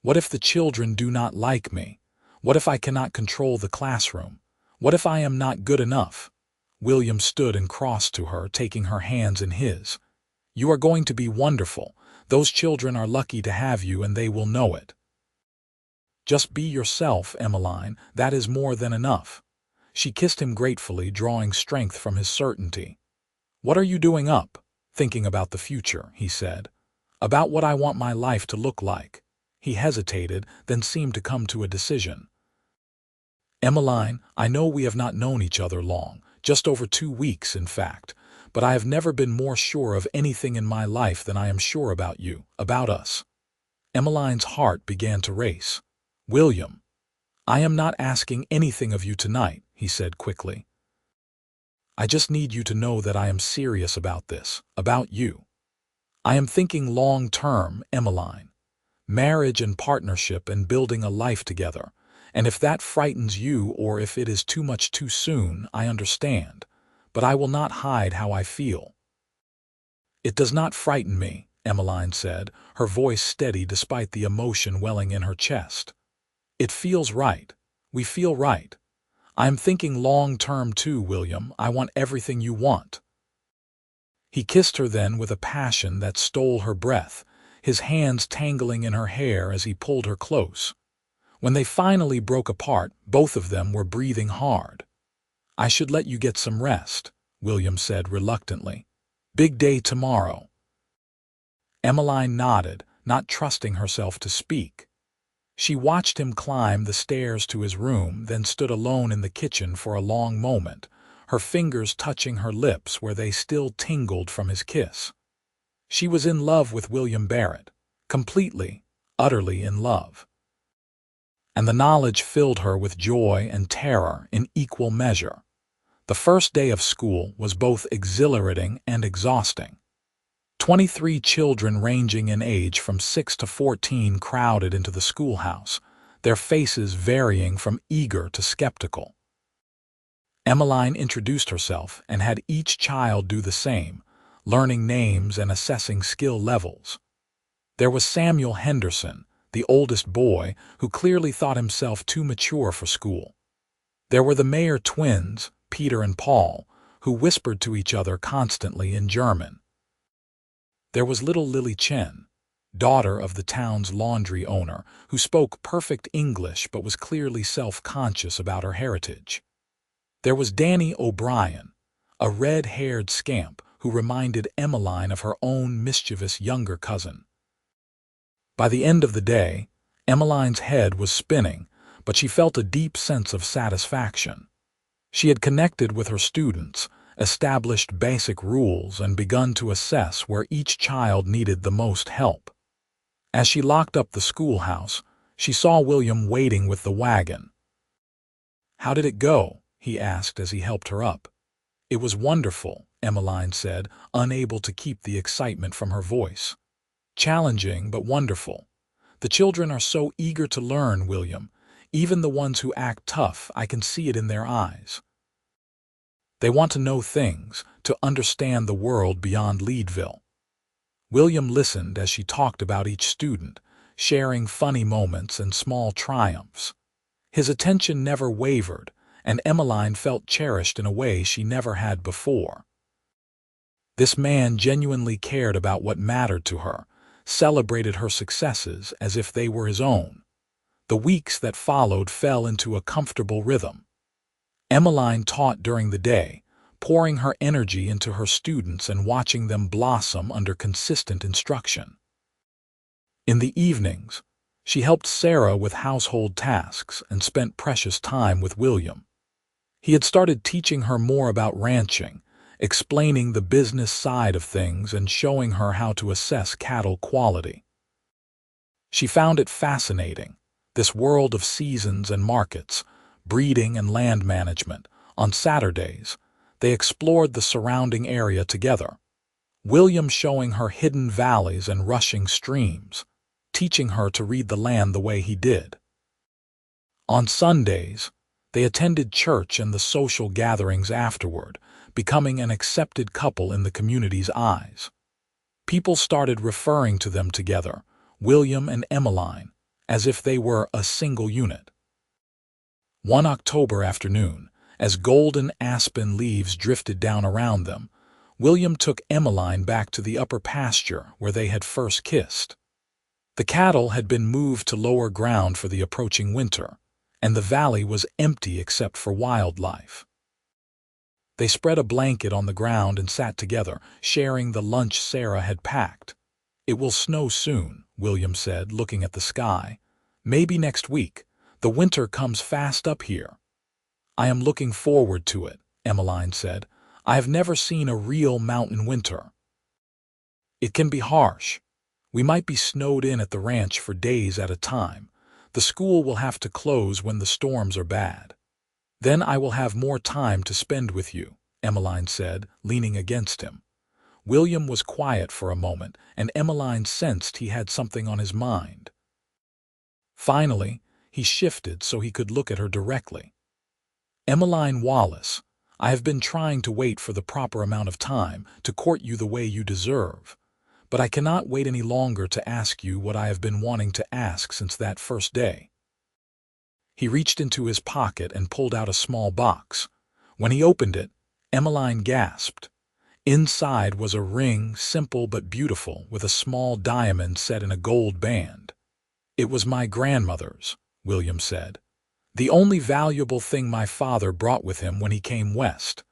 What if the children do not like me? What if I cannot control the classroom? What if I am not good enough? William stood and crossed to her, taking her hands in his. You are going to be wonderful. Those children are lucky to have you, and they will know it. Just be yourself, Emmeline. That is more than enough. She kissed him gratefully, drawing strength from his certainty. What are you doing up? Thinking about the future, he said. About what I want my life to look like. He hesitated, then seemed to come to a decision. Emmeline, I know we have not known each other long, just over 2 weeks, in fact, but I have never been more sure of anything in my life than I am sure about you, about us. Emmeline's heart began to race. William, I am not asking anything of you tonight, he said quickly. I just need you to know that I am serious about this, about you. I am thinking long-term, Emmeline. Marriage and partnership and building a life together. And if that frightens you or if it is too much too soon, I understand. But I will not hide how I feel. It does not frighten me, Emmeline said, her voice steady despite the emotion welling in her chest. It feels right. We feel right. I am thinking long-term too, William. I want everything you want. He kissed her then with a passion that stole her breath, his hands tangling in her hair as he pulled her close. When they finally broke apart, both of them were breathing hard. I should let you get some rest, William said reluctantly. Big day tomorrow. Emmeline nodded, not trusting herself to speak. She watched him climb the stairs to his room, then stood alone in the kitchen for a long moment, her fingers touching her lips where they still tingled from his kiss. She was in love with William Barrett, completely, utterly in love. And the knowledge filled her with joy and terror in equal measure. The first day of school was both exhilarating and exhausting. 23 children ranging in age from 6 to 14 crowded into the schoolhouse, their faces varying from eager to skeptical. Emmeline introduced herself and had each child do the same, learning names and assessing skill levels. There was Samuel Henderson, the oldest boy, who clearly thought himself too mature for school. There were the Mayer twins, Peter and Paul, who whispered to each other constantly in German. There was little Lily Chen, daughter of the town's laundry owner, who spoke perfect English but was clearly self-conscious about her heritage. There was Danny O'Brien, a red-haired scamp who reminded Emmeline of her own mischievous younger cousin. By the end of the day, Emmeline's head was spinning, but she felt a deep sense of satisfaction. She had connected with her students, established basic rules, and begun to assess where each child needed the most help. As she locked up the schoolhouse, she saw William waiting with the wagon. "How did it go?" he asked as he helped her up. "It was wonderful," Emmeline said, unable to keep the excitement from her voice. "Challenging, but wonderful. The children are so eager to learn, William. Even the ones who act tough, I can see it in their eyes. They want to know things, to understand the world beyond Leadville." William listened as she talked about each student, sharing funny moments and small triumphs. His attention never wavered, and Emmeline felt cherished in a way she never had before. This man genuinely cared about what mattered to her, celebrated her successes as if they were his own. The weeks that followed fell into a comfortable rhythm. Emmeline taught during the day, pouring her energy into her students and watching them blossom under consistent instruction. In the evenings, she helped Sarah with household tasks and spent precious time with William. He had started teaching her more about ranching, explaining the business side of things and showing her how to assess cattle quality. She found it fascinating, this world of seasons and markets, breeding and land management. On Saturdays, they explored the surrounding area together, William showing her hidden valleys and rushing streams, teaching her to read the land the way he did. On Sundays, they attended church and the social gatherings afterward, becoming an accepted couple in the community's eyes. People started referring to them together, William and Emmeline, as if they were a single unit. One October afternoon, as golden aspen leaves drifted down around them, William took Emmeline back to the upper pasture where they had first kissed. The cattle had been moved to lower ground for the approaching winter, and the valley was empty except for wildlife. They spread a blanket on the ground and sat together, sharing the lunch Sarah had packed. "It will snow soon," William said, looking at the sky. "Maybe next week. The winter comes fast up here." "I am looking forward to it," Emmeline said. "I have never seen a real mountain winter. It can be harsh. We might be snowed in at the ranch for days at a time. The school will have to close when the storms are bad. Then I will have more time to spend with you," Emmeline said, leaning against him. William was quiet for a moment, and Emmeline sensed he had something on his mind. Finally, he shifted so he could look at her directly. "Emmeline Wallace, I have been trying to wait for the proper amount of time to court you the way you deserve. But I cannot wait any longer to ask you what I have been wanting to ask since that first day." He reached into his pocket and pulled out a small box. When he opened it, Emmeline gasped. Inside was a ring, simple but beautiful, with a small diamond set in a gold band. "It was my grandmother's," William said. "The only valuable thing my father brought with him when he came west.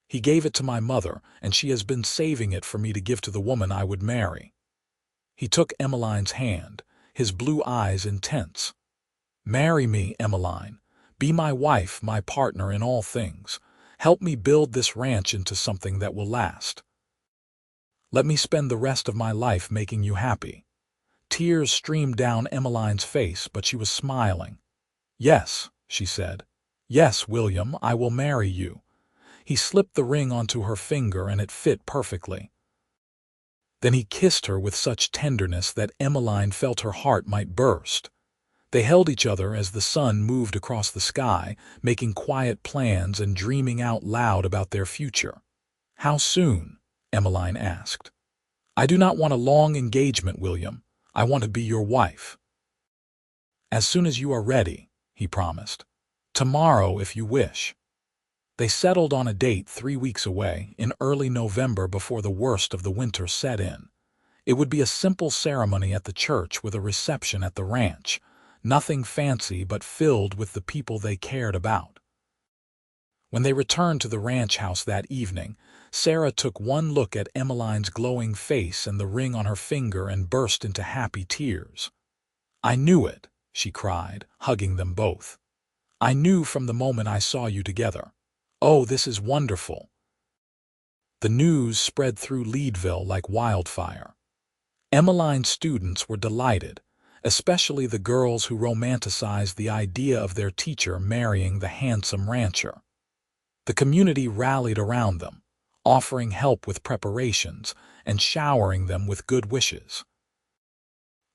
He gave it to my mother, and she has been saving it for me to give to the woman I would marry." He took Emmeline's hand, his blue eyes intense. "Marry me, Emmeline. Be my wife, my partner in all things. Help me build this ranch into something that will last. Let me spend the rest of my life making you happy." Tears streamed down Emmeline's face, but she was smiling. "Yes," she said. "Yes, William, I will marry you." He slipped the ring onto her finger and it fit perfectly. Then he kissed her with such tenderness that Emmeline felt her heart might burst. They held each other as the sun moved across the sky, making quiet plans and dreaming out loud about their future. "How soon?" Emmeline asked. "I do not want a long engagement, William. I want to be your wife." "As soon as you are ready," he promised. "Tomorrow, if you wish." They settled on a date 3 weeks away, in early November, before the worst of the winter set in. It would be a simple ceremony at the church with a reception at the ranch. Nothing fancy, but filled with the people they cared about. When they returned to the ranch house that evening, Sarah took one look at Emmeline's glowing face and the ring on her finger and burst into happy tears. "I knew it," she cried, hugging them both. "I knew from the moment I saw you together. Oh, this is wonderful." The news spread through Leadville like wildfire. Emmeline's students were delighted, especially the girls who romanticized the idea of their teacher marrying the handsome rancher. The community rallied around them, offering help with preparations and showering them with good wishes.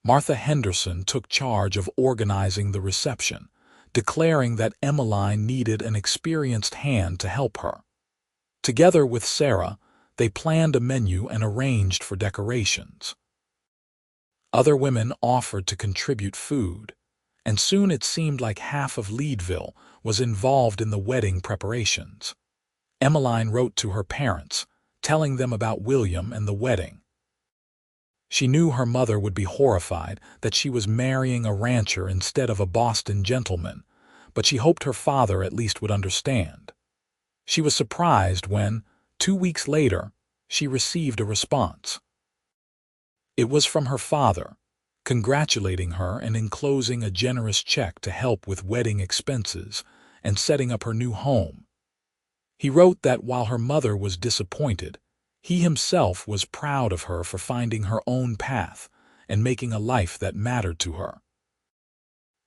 Martha Henderson took charge of organizing the reception, declaring that Emmeline needed an experienced hand to help her. Together with Sarah, they planned a menu and arranged for decorations. Other women offered to contribute food, and soon it seemed like half of Leadville was involved in the wedding preparations. Emmeline wrote to her parents, telling them about William and the wedding. She knew her mother would be horrified that she was marrying a rancher instead of a Boston gentleman, but she hoped her father at least would understand. She was surprised when, 2 weeks later, she received a response. It was from her father, congratulating her and enclosing a generous check to help with wedding expenses and setting up her new home. He wrote that while her mother was disappointed, he himself was proud of her for finding her own path and making a life that mattered to her.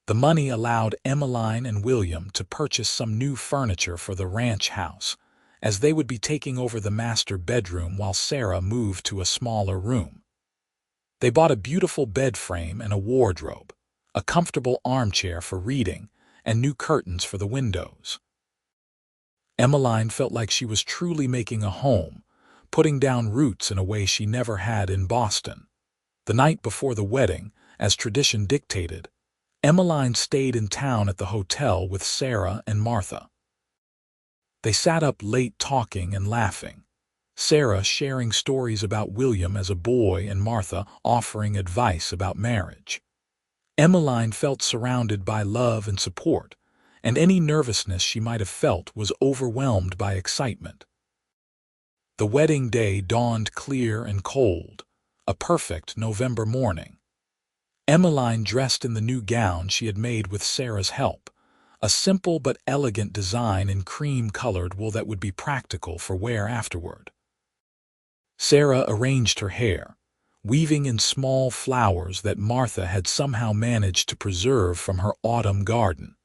The money allowed Emmeline and William to purchase some new furniture for the ranch house, as they would be taking over the master bedroom while Sarah moved to a smaller room. They bought a beautiful bed frame and a wardrobe, a comfortable armchair for reading, and new curtains for the windows. Emmeline felt like she was truly making a home, putting down roots in a way she never had in Boston. The The night before the wedding, as tradition dictated, Emmeline stayed in town at the hotel with Sarah and Martha. They sat up late talking and laughing, Sarah sharing stories about William as a boy and Martha offering advice about marriage. Emmeline felt surrounded by love and support, and any nervousness she might have felt was overwhelmed by excitement. The wedding day dawned clear and cold, a perfect November morning. Emmeline dressed in the new gown she had made with Sarah's help, a simple but elegant design in cream-colored wool that would be practical for wear afterward. Sarah arranged her hair, weaving in small flowers that Martha had somehow managed to preserve from her autumn garden.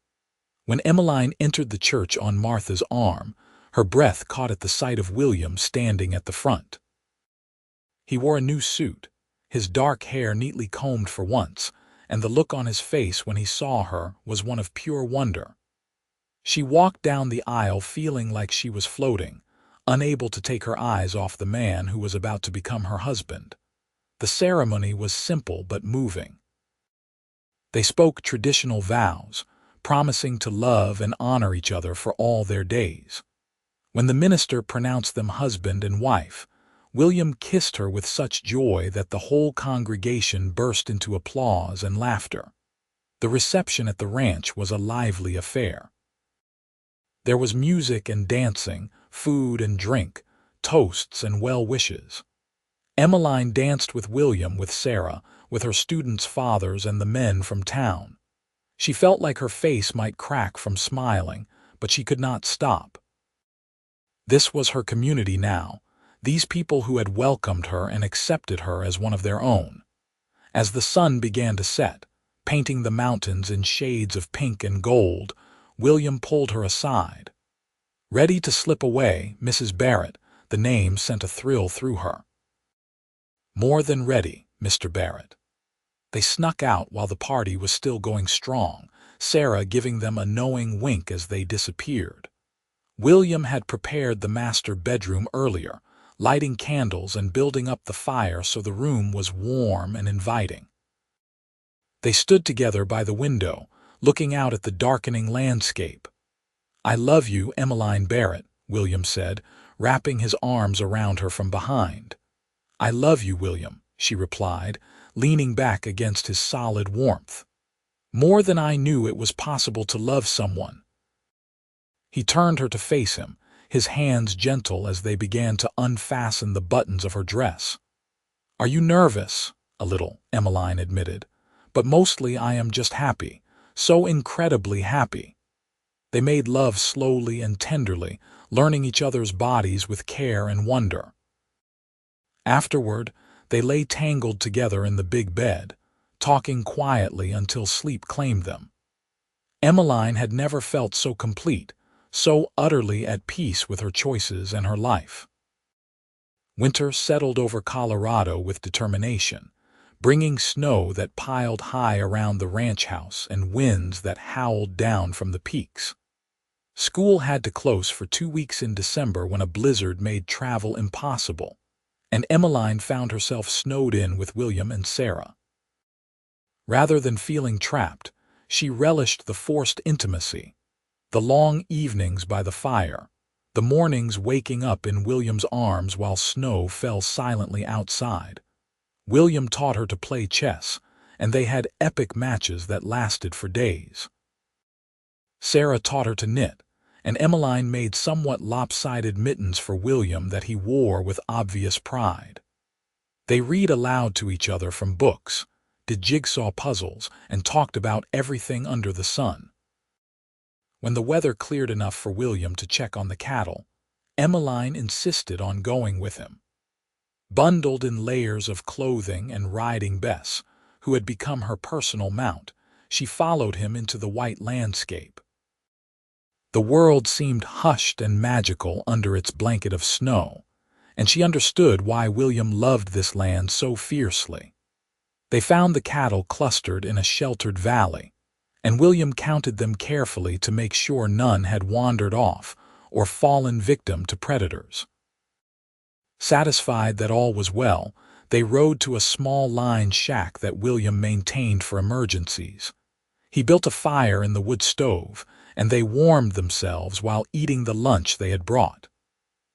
When Emmeline entered the church on Martha's arm, her breath caught at the sight of William standing at the front. He wore a new suit, his dark hair neatly combed for once, and the look on his face when he saw her was one of pure wonder. She walked down the aisle feeling like she was floating, unable to take her eyes off the man who was about to become her husband. The ceremony was simple but moving. They spoke traditional vows, promising to love and honor each other for all their days. When the minister pronounced them husband and wife, William kissed her with such joy that the whole congregation burst into applause and laughter. The reception at the ranch was a lively affair. There was music and dancing, food and drink, toasts and well wishes. Emmeline danced with William with Sarah, with her students' fathers and the men from town. She felt like her face might crack from smiling, but she could not stop. This was her community now, these people who had welcomed her and accepted her as one of their own. As the sun began to set, painting the mountains in shades of pink and gold, William pulled her aside. Ready to slip away, Mrs. Barrett, the name sent a thrill through her. More than ready, Mr. Barrett. They snuck out while the party was still going strong, Sarah giving them a knowing wink as they disappeared. William had prepared the master bedroom earlier, lighting candles and building up the fire so the room was warm and inviting. They stood together by the window, looking out at the darkening landscape. "I love you, Emmeline Barrett," William said, wrapping his arms around her from behind. "I love you, William," she replied, leaning back against his solid warmth. "More than I knew it was possible to love someone." He turned her to face him, his hands gentle as they began to unfasten the buttons of her dress. "Are you nervous?" "A little," Emmeline admitted. "But mostly I am just happy, so incredibly happy." They made love slowly and tenderly, learning each other's bodies with care and wonder. Afterward, they lay tangled together in the big bed, talking quietly until sleep claimed them. Emmeline had never felt so complete, so utterly at peace with her choices and her life. Winter settled over Colorado with determination, bringing snow that piled high around the ranch house and winds that howled down from the peaks. School had to close for 2 weeks in December when a blizzard made travel impossible, and Emmeline found herself snowed in with William and Sarah. Rather than feeling trapped, she relished the forced intimacy, the long evenings by the fire, the mornings waking up in William's arms while snow fell silently outside. William taught her to play chess, and they had epic matches that lasted for days. Sarah taught her to knit, and Emmeline made somewhat lopsided mittens for William that he wore with obvious pride. They read aloud to each other from books, did jigsaw puzzles, and talked about everything under the sun. When the weather cleared enough for William to check on the cattle, Emmeline insisted on going with him. Bundled in layers of clothing and riding Bess, who had become her personal mount, she followed him into the white landscape. The world seemed hushed and magical under its blanket of snow, and she understood why William loved this land so fiercely. They found the cattle clustered in a sheltered valley, and William counted them carefully to make sure none had wandered off or fallen victim to predators. Satisfied that all was well, They rode to a small line shack that William maintained for emergencies. He built a fire in the wood stove, and they warmed themselves while eating the lunch they had brought.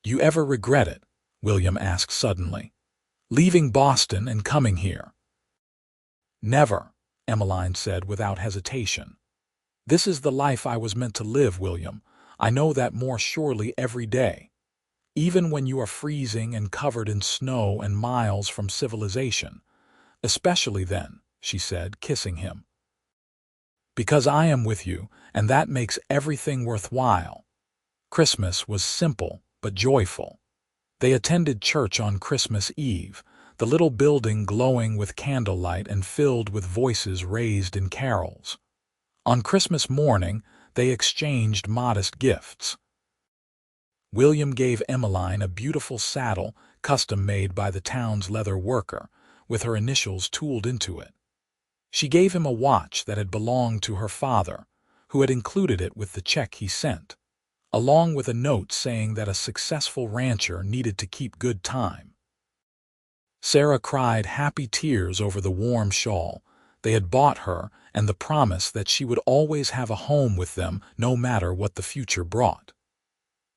"You ever regret it?" William asked suddenly. "Leaving Boston and coming here?" "Never," Emmeline said without hesitation. "This is the life I was meant to live, William. I know that more surely every day. Even when you are freezing and covered in snow and miles from civilization. Especially then," she said, kissing him. "Because I am with you, and that makes everything worthwhile." Christmas was simple but joyful. They attended church on Christmas Eve, the little building glowing with candlelight and filled with voices raised in carols. On Christmas morning, they exchanged modest gifts. William gave Emmeline a beautiful saddle custom-made by the town's leather worker, with her initials tooled into it. She gave him a watch that had belonged to her father, who had included it with the check he sent, along with a note saying that a successful rancher needed to keep good time. Sarah cried happy tears over the warm shawl they had bought her and the promise that she would always have a home with them no matter what the future brought.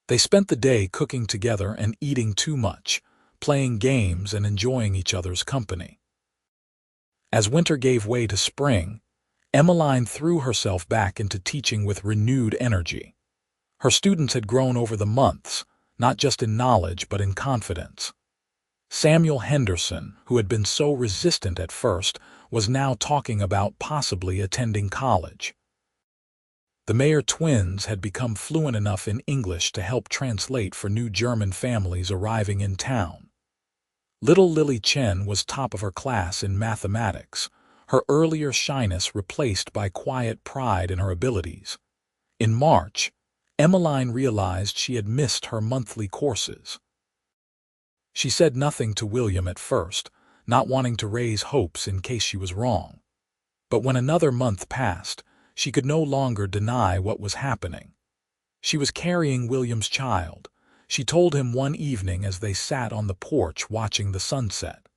They spent the day cooking together and eating too much, playing games and enjoying each other's company. As winter gave way to spring, Emmeline threw herself back into teaching with renewed energy. Her students had grown over the months, not just in knowledge but in confidence. Samuel Henderson, who had been so resistant at first, was now talking about possibly attending college. The Mayer twins had become fluent enough in English to help translate for new German families arriving in town. Little Lily Chen was top of her class in mathematics, her earlier shyness replaced by quiet pride in her abilities. In March, Emmeline realized she had missed her monthly courses. She said nothing to William at first, not wanting to raise hopes in case she was wrong. But when another month passed, she could no longer deny what was happening. She was carrying William's child, she told him one evening as they sat on the porch watching the sunset.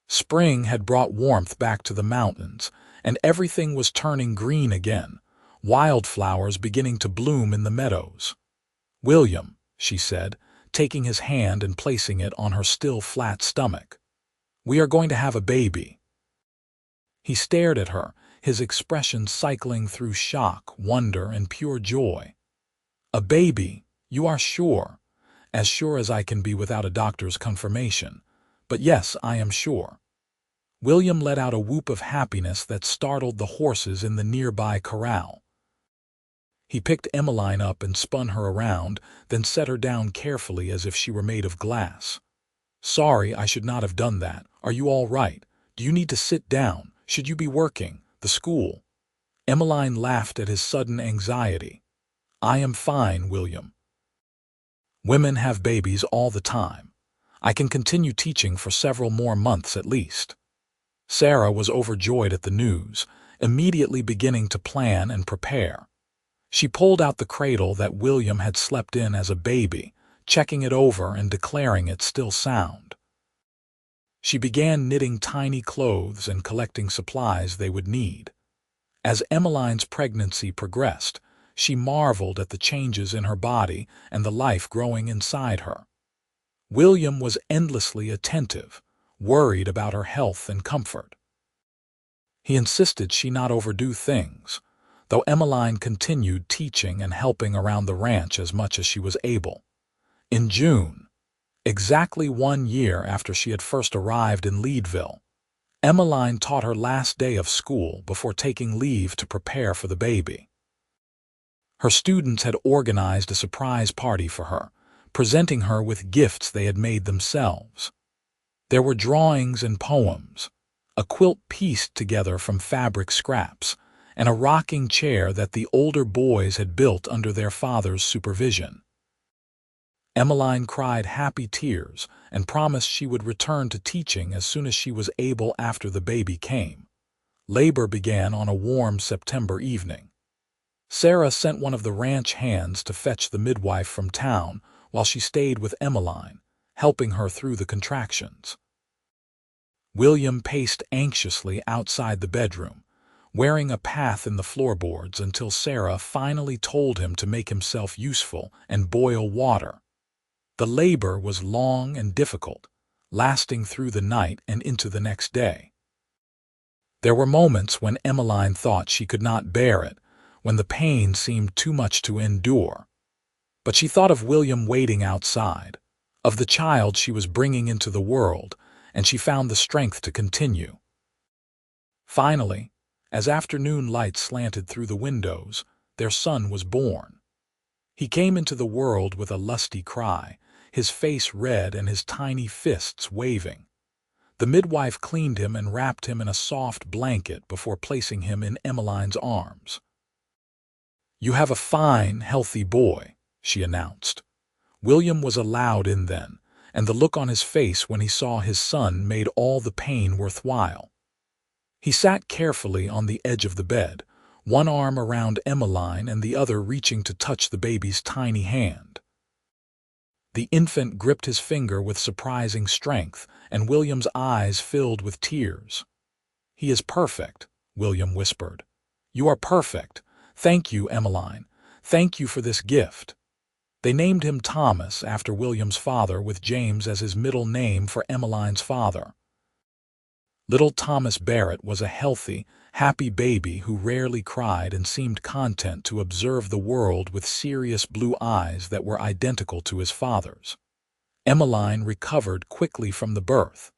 Spring had brought warmth back to the mountains, and everything was turning green again, wildflowers beginning to bloom in the meadows. "William," she said, taking his hand and placing it on her still flat stomach, "we are going to have a baby." He stared at her, his expression cycling through shock, wonder, and pure joy. "A baby, you are sure?" "As sure as I can be without a doctor's confirmation. But yes, I am sure." William let out a whoop of happiness that startled the horses in the nearby corral. He picked Emmeline up and spun her around, then set her down carefully as if she were made of glass. "Sorry, I should not have done that. Are you all right? Do you need to sit down? Should you be working? The school?" Emmeline laughed at his sudden anxiety. "I am fine, William. Women have babies all the time. I can continue teaching for several more months at least." Sarah was overjoyed at the news, immediately beginning to plan and prepare. She pulled out the cradle that William had slept in as a baby, checking it over and declaring it still sound. She began knitting tiny clothes and collecting supplies they would need. As Emmeline's pregnancy progressed, she marveled at the changes in her body and the life growing inside her. William was endlessly attentive, worried about her health and comfort. He insisted she not overdo things, though Emmeline continued teaching and helping around the ranch as much as she was able. In June, exactly 1 year after she had first arrived in Leadville, Emmeline taught her last day of school before taking leave to prepare for the baby. Her students had organized a surprise party for her, presenting her with gifts they had made themselves. There were drawings and poems, a quilt pieced together from fabric scraps, and a rocking chair that the older boys had built under their father's supervision. Emmeline cried happy tears and promised she would return to teaching as soon as she was able after the baby came. Labor began on a warm September evening. Sarah sent one of the ranch hands to fetch the midwife from town while she stayed with Emmeline, helping her through the contractions. William paced anxiously outside the bedroom, wearing a path in the floorboards until Sarah finally told him to make himself useful and boil water. The labor was long and difficult, lasting through the night and into the next day. There were moments when Emmeline thought she could not bear it, when the pain seemed too much to endure. But she thought of William waiting outside, of the child she was bringing into the world, and she found the strength to continue. Finally, as afternoon light slanted through the windows, their son was born. He came into the world with a lusty cry, his face red and his tiny fists waving. The midwife cleaned him and wrapped him in a soft blanket before placing him in Emmeline's arms. "You have a fine, healthy boy," she announced. William was allowed in then, and the look on his face when he saw his son made all the pain worthwhile. He sat carefully on the edge of the bed, one arm around Emmeline and the other reaching to touch the baby's tiny hand. The infant gripped his finger with surprising strength, and William's eyes filled with tears. "He is perfect," William whispered. "You are perfect. Thank you, Emmeline. Thank you for this gift." They named him Thomas after William's father, with James as his middle name for Emmeline's father. Little Thomas Barrett was a healthy, happy baby who rarely cried and seemed content to observe the world with serious blue eyes that were identical to his father's. Emmeline recovered quickly from the birth,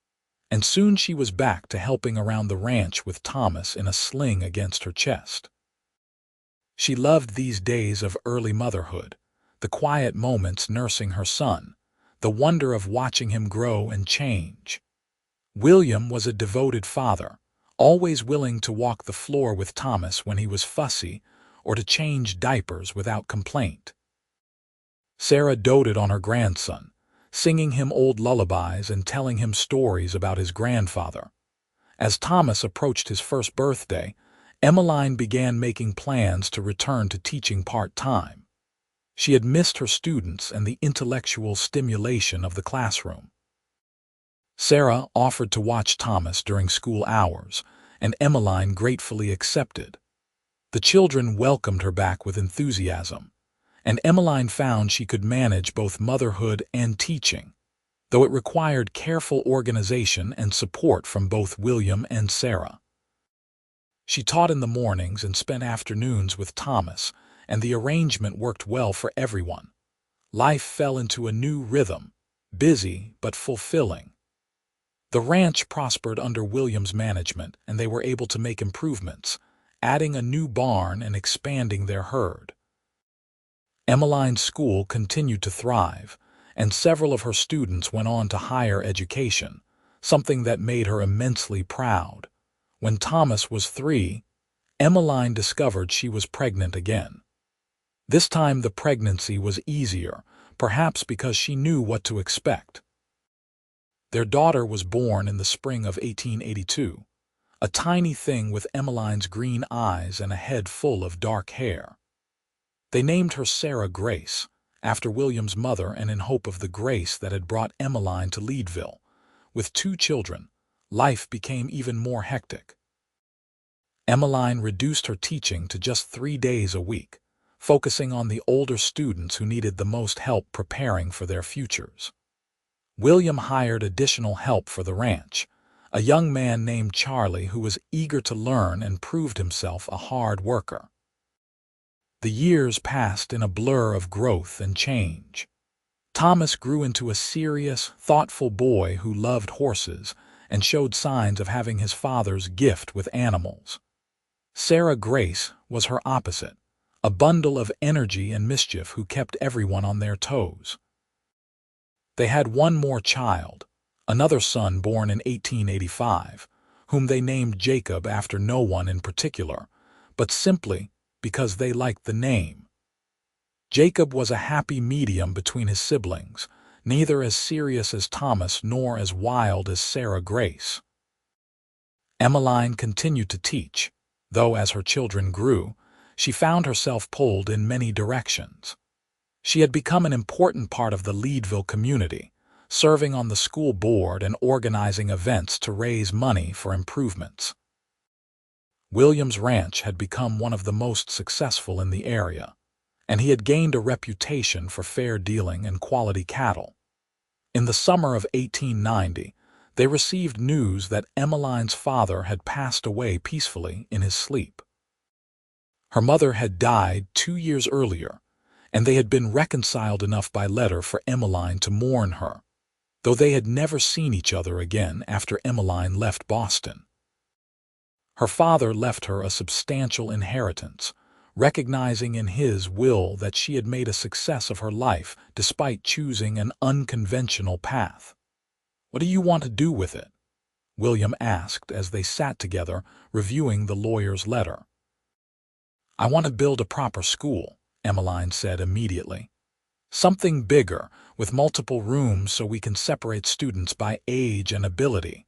and soon she was back to helping around the ranch with Thomas in a sling against her chest. She loved these days of early motherhood, the quiet moments nursing her son, the wonder of watching him grow and change. William was a devoted father, always willing to walk the floor with Thomas when he was fussy or to change diapers without complaint. Sarah doted on her grandson, singing him old lullabies and telling him stories about his grandfather. As Thomas approached his first birthday, Emmeline began making plans to return to teaching part-time. She had missed her students and the intellectual stimulation of the classroom. Sarah offered to watch Thomas during school hours, and Emmeline gratefully accepted. The children welcomed her back with enthusiasm, and Emmeline found she could manage both motherhood and teaching, though it required careful organization and support from both William and Sarah. She taught in the mornings and spent afternoons with Thomas, and the arrangement worked well for everyone. Life fell into a new rhythm, busy but fulfilling. The ranch prospered under William's management, and they were able to make improvements, adding a new barn and expanding their herd. Emmeline's school continued to thrive, and several of her students went on to higher education, something that made her immensely proud. When Thomas was 3, Emmeline discovered she was pregnant again. This time the pregnancy was easier, perhaps because she knew what to expect. Their daughter was born in the spring of 1882, a tiny thing with Emmeline's green eyes and a head full of dark hair. They named her Sarah Grace, after William's mother, and in hope of the grace that had brought Emmeline to Leadville. With 2 children, life became even more hectic. Emmeline reduced her teaching to just 3 days a week, focusing on the older students who needed the most help preparing for their futures. William hired additional help for the ranch, a young man named Charlie who was eager to learn and proved himself a hard worker. The years passed in a blur of growth and change. Thomas grew into a serious, thoughtful boy who loved horses and showed signs of having his father's gift with animals. Sarah Grace was her opposite, a bundle of energy and mischief who kept everyone on their toes. They had one more child, another son born in 1885, whom they named Jacob after no one in particular, but simply because they liked the name. Jacob was a happy medium between his siblings, neither as serious as Thomas nor as wild as Sarah Grace. Emmeline continued to teach, though as her children grew, she found herself pulled in many directions. She had become an important part of the Leadville community, serving on the school board and organizing events to raise money for improvements. William's ranch had become one of the most successful in the area, and he had gained a reputation for fair dealing and quality cattle. In the summer of 1890, they received news that Emmeline's father had passed away peacefully in his sleep. Her mother had died 2 years earlier, and they had been reconciled enough by letter for Emmeline to mourn her, though they had never seen each other again after Emmeline left Boston. Her father left her a substantial inheritance, recognizing in his will that she had made a success of her life despite choosing an unconventional path. "What do you want to do with it?" William asked as they sat together reviewing the lawyer's letter. "I want to build a proper school," Emmeline said immediately. "Something bigger, with multiple rooms so we can separate students by age and ability,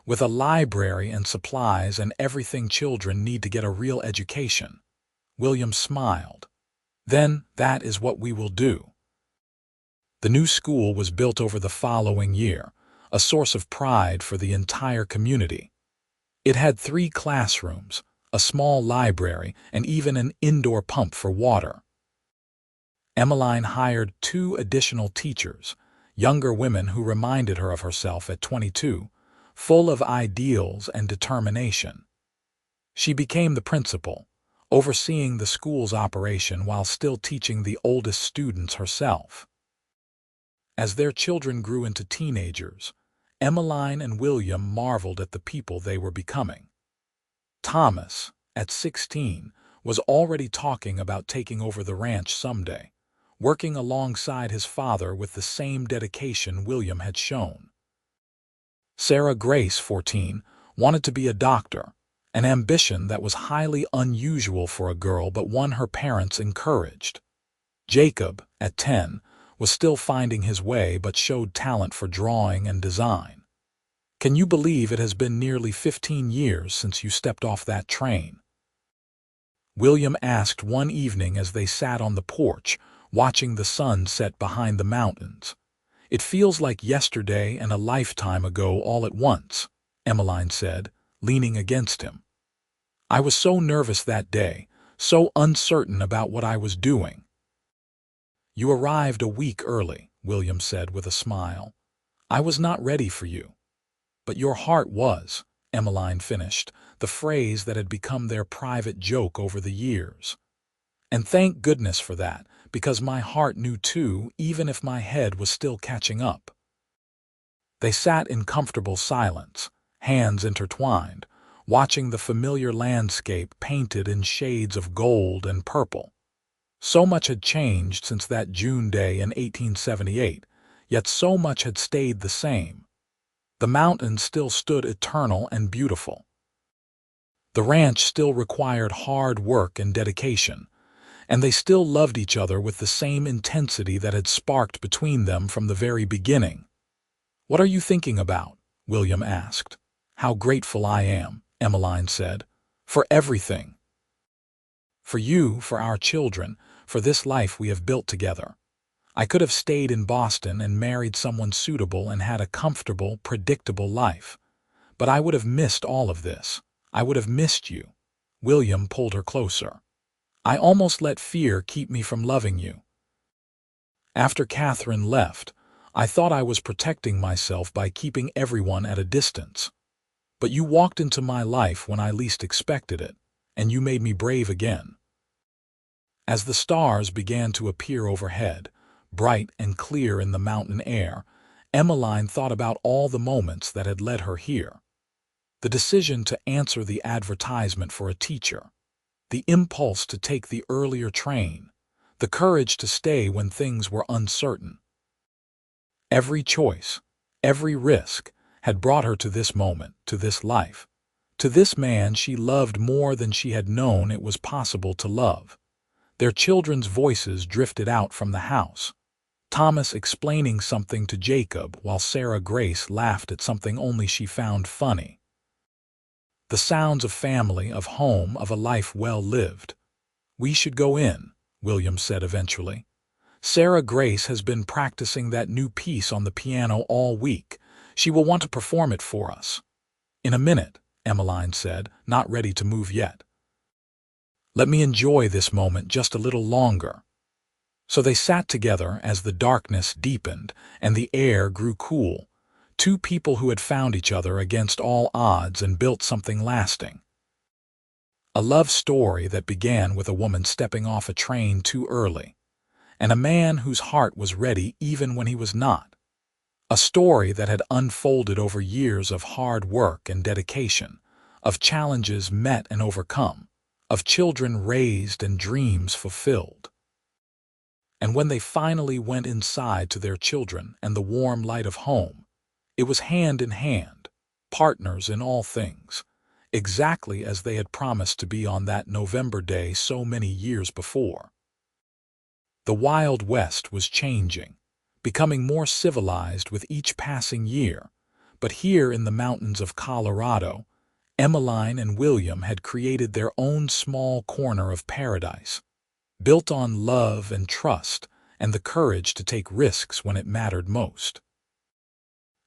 with a library and supplies and everything children need to get a real education." William smiled. "Then that is what we will do." The new school was built over the following year, a source of pride for the entire community. It had 3 classrooms, a small library, and even an indoor pump for water. Emmeline hired 2 additional teachers, younger women who reminded her of herself at 22, full of ideals and determination. She became the principal, overseeing the school's operation while still teaching the oldest students herself. As their children grew into teenagers, Emmeline and William marveled at the people they were becoming. Thomas, at 16, was already talking about taking over the ranch someday, working alongside his father with the same dedication William had shown. Sarah Grace, 14, wanted to be a doctor, an ambition that was highly unusual for a girl but one her parents encouraged. Jacob, at 10, was still finding his way but showed talent for drawing and design. "Can you believe it has been nearly 15 years since you stepped off that train?" William asked one evening as they sat on the porch, watching the sun set behind the mountains. "It feels like yesterday and a lifetime ago all at once," Emmeline said, leaning against him. "I was so nervous that day, so uncertain about what I was doing." "You arrived a week early," William said with a smile. "I was not ready for you." "But your heart was," Emmeline finished, the phrase that had become their private joke over the years. "And thank goodness for that, because my heart knew too, even if my head was still catching up." They sat in comfortable silence, hands intertwined, watching the familiar landscape painted in shades of gold and purple. So much had changed since that June day in 1878, yet so much had stayed the same. The mountains still stood eternal and beautiful. The ranch still required hard work and dedication, and they still loved each other with the same intensity that had sparked between them from the very beginning. "What are you thinking about?" William asked. "How grateful I am," Emmeline said, "for everything. For you, for our children, for this life we have built together. I could have stayed in Boston and married someone suitable and had a comfortable, predictable life. But I would have missed all of this. I would have missed you." William pulled her closer. "I almost let fear keep me from loving you. After Catherine left, I thought I was protecting myself by keeping everyone at a distance. But you walked into my life when I least expected it, and you made me brave again." As the stars began to appear overhead, bright and clear in the mountain air, Emmeline thought about all the moments that had led her here. The decision to answer the advertisement for a teacher, the impulse to take the earlier train, the courage to stay when things were uncertain. Every choice, every risk, had brought her to this moment, to this life, to this man she loved more than she had known it was possible to love. Their children's voices drifted out from the house, Thomas explaining something to Jacob while Sarah Grace laughed at something only she found funny. The sounds of family, of home, of a life well lived. "We should go in," William said eventually. Sarah Grace has been practicing that new piece on the piano all week. She will want to perform it for us." "In a minute," Emmeline said, not ready to move yet. "Let me enjoy this moment just a little longer." So they sat together as the darkness deepened and the air grew cool, two people who had found each other against all odds and built something lasting. A love story that began with a woman stepping off a train too early, and a man whose heart was ready even when he was not. A story that had unfolded over years of hard work and dedication, of challenges met and overcome, of children raised and dreams fulfilled. And when they finally went inside to their children and the warm light of home, it was hand in hand, partners in all things, exactly as they had promised to be on that November day so many years before. The Wild West was changing, becoming more civilized with each passing year, but here in the mountains of Colorado, Emmeline and William had created their own small corner of paradise, built on love and trust and the courage to take risks when it mattered most.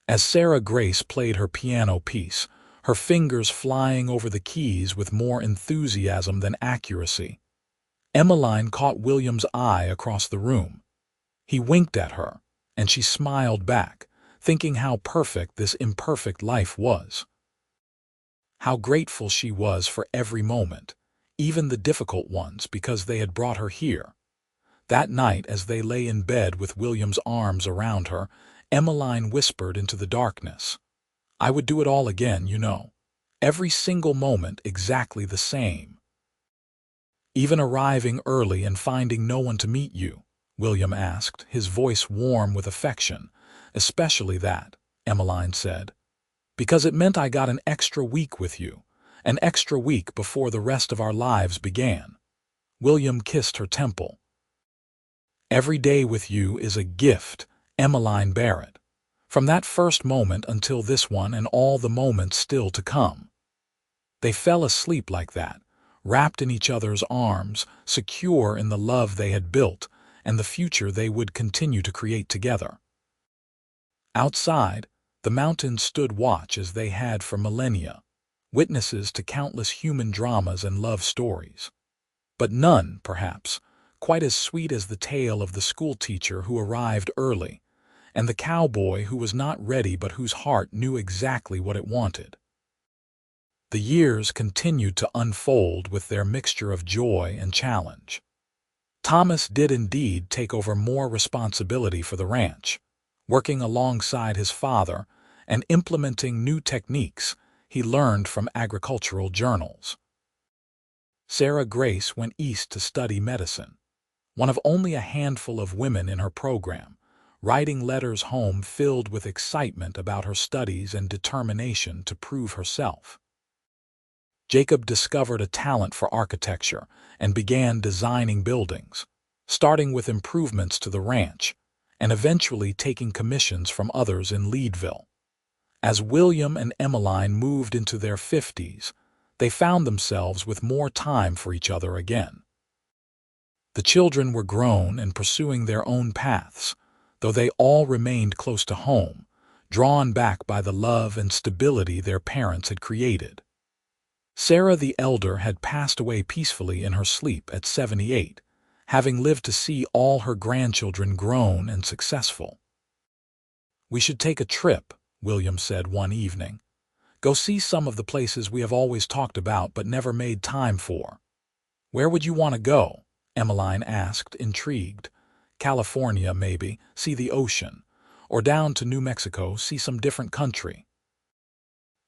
As Sarah Grace played her piano piece, her fingers flying over the keys with more enthusiasm than accuracy, Emmeline caught William's eye across the room. He winked at her, and she smiled back, thinking how perfect this imperfect life was. How grateful she was for every moment, even the difficult ones, because they had brought her here. That night, as they lay in bed with William's arms around her, Emmeline whispered into the darkness, "I would do it all again, you know. Every single moment exactly the same. Even arriving early and finding no one to meet you," William asked, his voice warm with affection. "Especially that," Emmeline said, "because it meant I got an extra week with you, an extra week before the rest of our lives began." William kissed her temple. "Every day with you is a gift, Emmeline Barrett, from that first moment until this one and all the moments still to come." They fell asleep like that, wrapped in each other's arms, secure in the love they had built and the future they would continue to create together. Outside, the mountains stood watch as they had for millennia, witnesses to countless human dramas and love stories. But none, perhaps, quite as sweet as the tale of the schoolteacher who arrived early, and the cowboy who was not ready but whose heart knew exactly what it wanted. The years continued to unfold with their mixture of joy and challenge. Thomas did indeed take over more responsibility for the ranch, working alongside his father and implementing new techniques he learned from agricultural journals. Sarah Grace went east to study medicine, one of only a handful of women in her program, writing letters home filled with excitement about her studies and determination to prove herself. Jacob discovered a talent for architecture and began designing buildings, starting with improvements to the ranch and eventually taking commissions from others in Leadville. As William and Emmeline moved into their 50s, they found themselves with more time for each other again. The children were grown and pursuing their own paths, though they all remained close to home, drawn back by the love and stability their parents had created. Sarah the elder had passed away peacefully in her sleep at 78, having lived to see all her grandchildren grown and successful. "We should take a trip," William said one evening. "Go see some of the places we have always talked about but never made time for." "Where would you want to go?" Emmeline asked, intrigued. "California, maybe, see the ocean, or down to New Mexico, see some different country."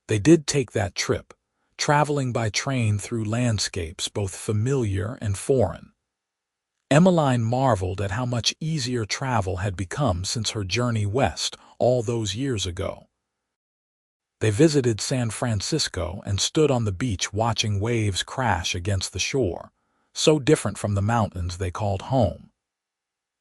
They did take that trip, traveling by train through landscapes both familiar and foreign. Emmeline marveled at how much easier travel had become since her journey west all those years ago. They visited San Francisco and stood on the beach watching waves crash against the shore, so different from the mountains they called home.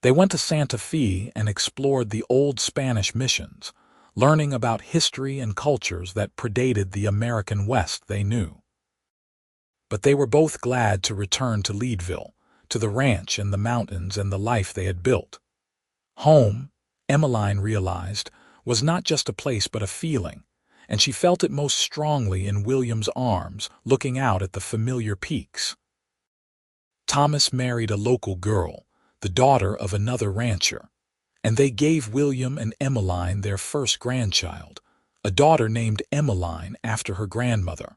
They went to Santa Fe and explored the old Spanish missions, learning about history and cultures that predated the American West they knew. But they were both glad to return to Leadville, to the ranch and the mountains and the life they had built. Home, Emmeline realized, was not just a place but a feeling, and she felt it most strongly in William's arms, looking out at the familiar peaks. Thomas married a local girl, the daughter of another rancher, and they gave William and Emmeline their first grandchild, a daughter named Emmeline after her grandmother.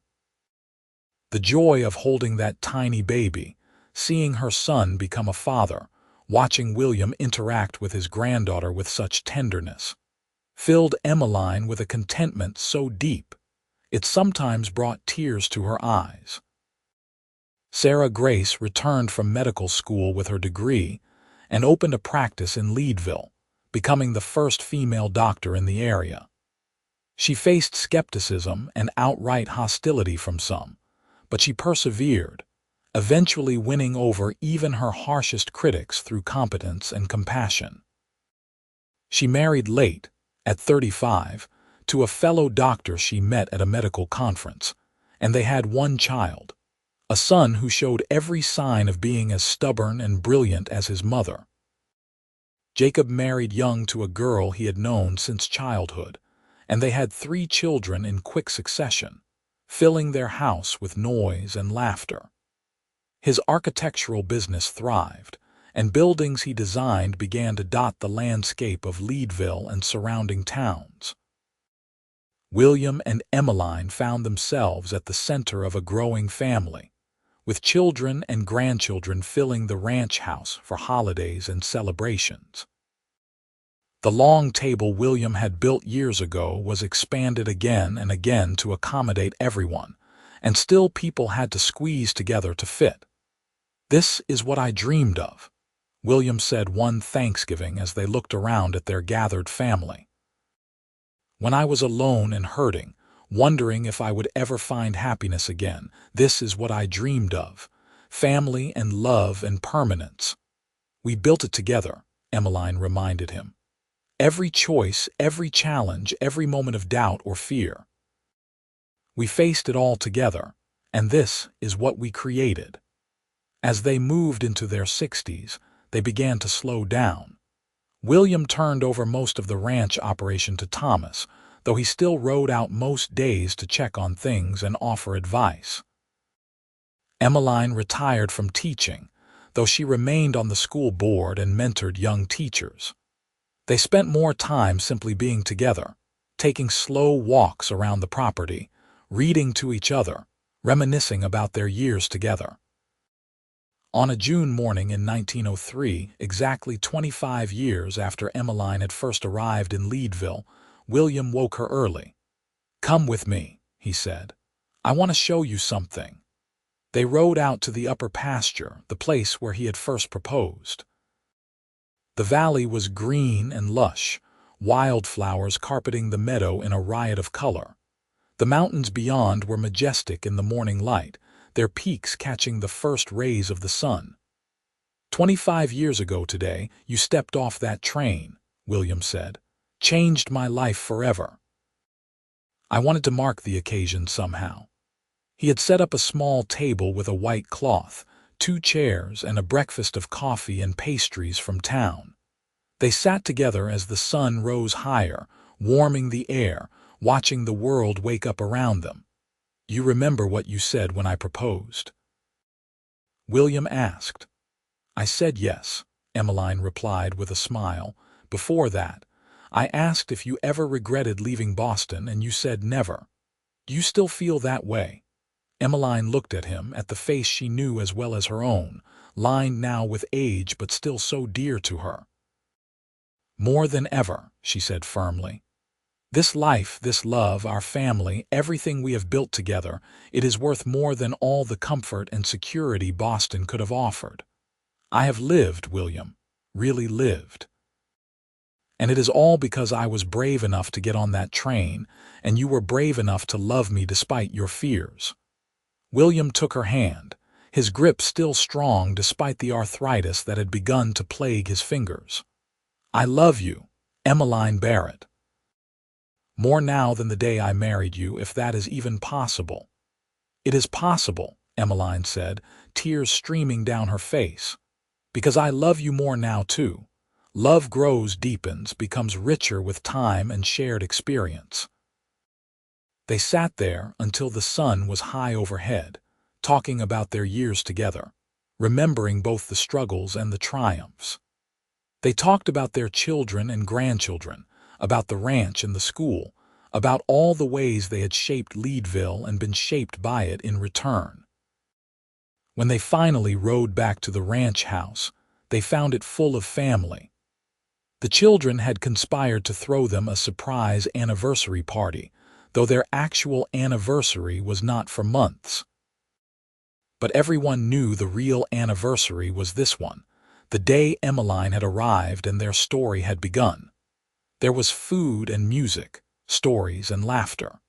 The joy of holding that tiny baby, seeing her son become a father, watching William interact with his granddaughter with such tenderness, filled Emmeline with a contentment so deep, it sometimes brought tears to her eyes. Sarah Grace returned from medical school with her degree and opened a practice in Leadville, becoming the first female doctor in the area. She faced skepticism and outright hostility from some, but she persevered, eventually winning over even her harshest critics through competence and compassion. She married late, at 35, to a fellow doctor she met at a medical conference, and they had one child, a son who showed every sign of being as stubborn and brilliant as his mother. Jacob married young to a girl he had known since childhood, and they had 3 children in quick succession, filling their house with noise and laughter. His architectural business thrived, and buildings he designed began to dot the landscape of Leadville and surrounding towns. William and Emmeline found themselves at the center of a growing family, with children and grandchildren filling the ranch house for holidays and celebrations. The long table William had built years ago was expanded again and again to accommodate everyone, and still people had to squeeze together to fit. "This is what I dreamed of," William said one Thanksgiving as they looked around at their gathered family. "When I was alone and hurting, wondering if I would ever find happiness again, this is what I dreamed of: family and love and permanence. We built it together," Emmeline reminded him. "Every choice, every challenge, every moment of doubt or fear. We faced it all together, and this is what we created." As they moved into their 60s, they began to slow down. William turned over most of the ranch operation to Thomas, though he still rode out most days to check on things and offer advice. Emmeline retired from teaching, though she remained on the school board and mentored young teachers. They spent more time simply being together, taking slow walks around the property, reading to each other, reminiscing about their years together. On a June morning in 1903, exactly 25 years after Emmeline had first arrived in Leadville, William woke her early. "Come with me," he said. "I want to show you something." They rode out to the upper pasture, the place where he had first proposed. The valley was green and lush, wildflowers carpeting the meadow in a riot of color. The mountains beyond were majestic in the morning light, their peaks catching the first rays of the sun. "25 years ago today, you stepped off that train," William said. "Changed my life forever." I wanted to mark the occasion somehow. He had set up a small table with a white cloth, 2 chairs, and a breakfast of coffee and pastries from town. They sat together as the sun rose higher, warming the air, watching the world wake up around them. "You remember what you said when I proposed?" William asked. "I said yes," Emmeline replied with a smile. "Before that, I asked if you ever regretted leaving Boston, and you said never. Do you still feel that way?" Emmeline looked at him, at the face she knew as well as her own, lined now with age but still so dear to her. "More than ever," she said firmly. "This life, this love, our family, everything we have built together, it is worth more than all the comfort and security Boston could have offered. I have lived, William, really lived. And it is all because I was brave enough to get on that train, and you were brave enough to love me despite your fears." William took her hand, his grip still strong despite the arthritis that had begun to plague his fingers. "I love you, Emmeline Barrett. More now than the day I married you, if that is even possible." "It is possible," Emmeline said, tears streaming down her face. "Because I love you more now, too. Love grows, deepens, becomes richer with time and shared experience." They sat there until the sun was high overhead, talking about their years together, remembering both the struggles and the triumphs. They talked about their children and grandchildren, about the ranch and the school, about all the ways they had shaped Leadville and been shaped by it in return. When they finally rode back to the ranch house, they found it full of family. The children had conspired to throw them a surprise anniversary party, though their actual anniversary was not for months. But everyone knew the real anniversary was this one, the day Emmeline had arrived and their story had begun. There was food and music, stories and laughter.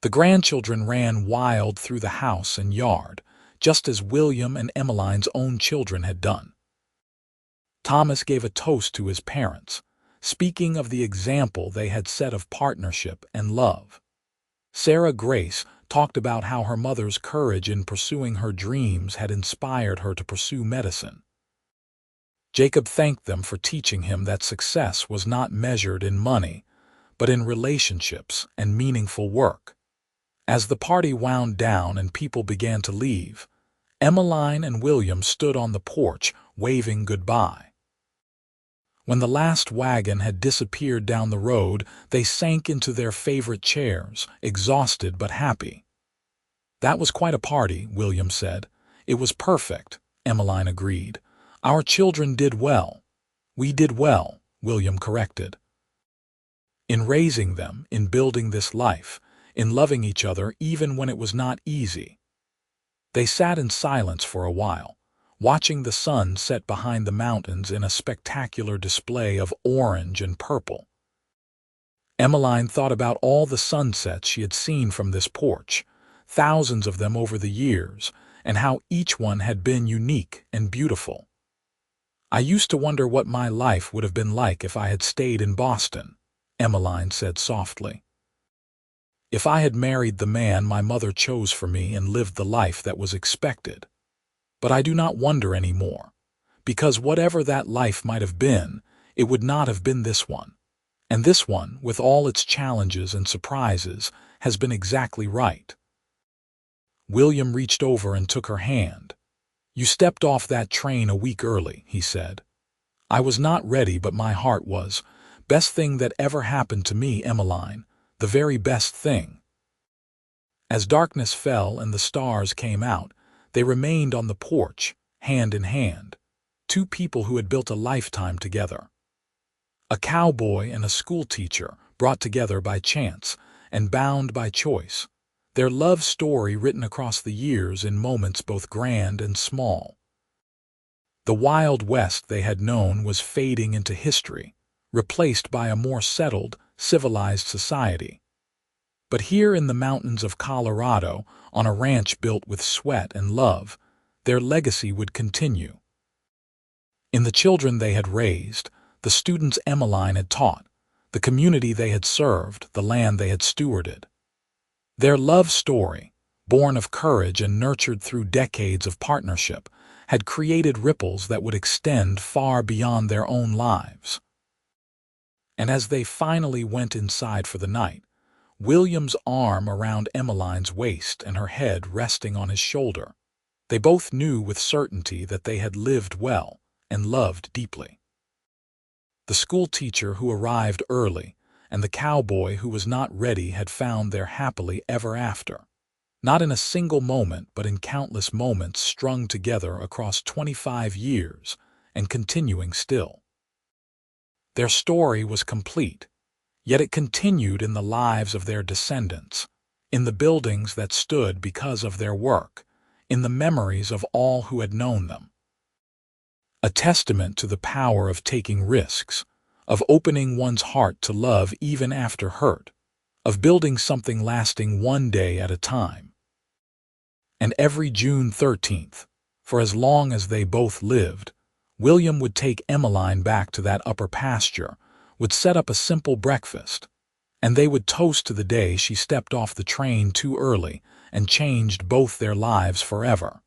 The grandchildren ran wild through the house and yard, just as William and Emmeline's own children had done. Thomas gave a toast to his parents, speaking of the example they had set of partnership and love. Sarah Grace talked about how her mother's courage in pursuing her dreams had inspired her to pursue medicine. Jacob thanked them for teaching him that success was not measured in money, but in relationships and meaningful work. As the party wound down and people began to leave, Emmeline and William stood on the porch, waving goodbye. When the last wagon had disappeared down the road, they sank into their favorite chairs, exhausted but happy. "That was quite a party," William said. "It was perfect," Emmeline agreed. "Our children did well." "We did well," William corrected. "In raising them, in building this life, in loving each other even when it was not easy." They sat in silence for a while, watching the sun set behind the mountains in a spectacular display of orange and purple. Emmeline thought about all the sunsets she had seen from this porch, thousands of them over the years, and how each one had been unique and beautiful. "I used to wonder what my life would have been like if I had stayed in Boston," Emmeline said softly. "If I had married the man my mother chose for me and lived the life that was expected. But I do not wonder any more, because whatever that life might have been, it would not have been this one. And this one, with all its challenges and surprises, has been exactly right." William reached over and took her hand. "You stepped off that train a week early," he said. "I was not ready, but my heart was. Best thing that ever happened to me, Emmeline, the very best thing." As darkness fell and the stars came out, they remained on the porch, hand in hand, two people who had built a lifetime together. A cowboy and a schoolteacher, brought together by chance and bound by choice, their love story written across the years in moments both grand and small. The Wild West they had known was fading into history, replaced by a more settled, civilized society. But here in the mountains of Colorado, on a ranch built with sweat and love, their legacy would continue. In the children they had raised, the students Emmeline had taught, the community they had served, the land they had stewarded. Their love story, born of courage and nurtured through decades of partnership, had created ripples that would extend far beyond their own lives. And as they finally went inside for the night, William's arm around Emmeline's waist and her head resting on his shoulder, they both knew with certainty that they had lived well and loved deeply. The schoolteacher who arrived early and the cowboy who was not ready had found their happily ever after, not in a single moment but in countless moments strung together across 25 years and continuing still. Their story was complete, yet it continued in the lives of their descendants, in the buildings that stood because of their work, in the memories of all who had known them. A testament to the power of taking risks, of opening one's heart to love even after hurt, of building something lasting one day at a time. And every June 13th, for as long as they both lived, William would take Emmeline back to that upper pasture, would set up a simple breakfast, and they would toast to the day she stepped off the train too early and changed both their lives forever.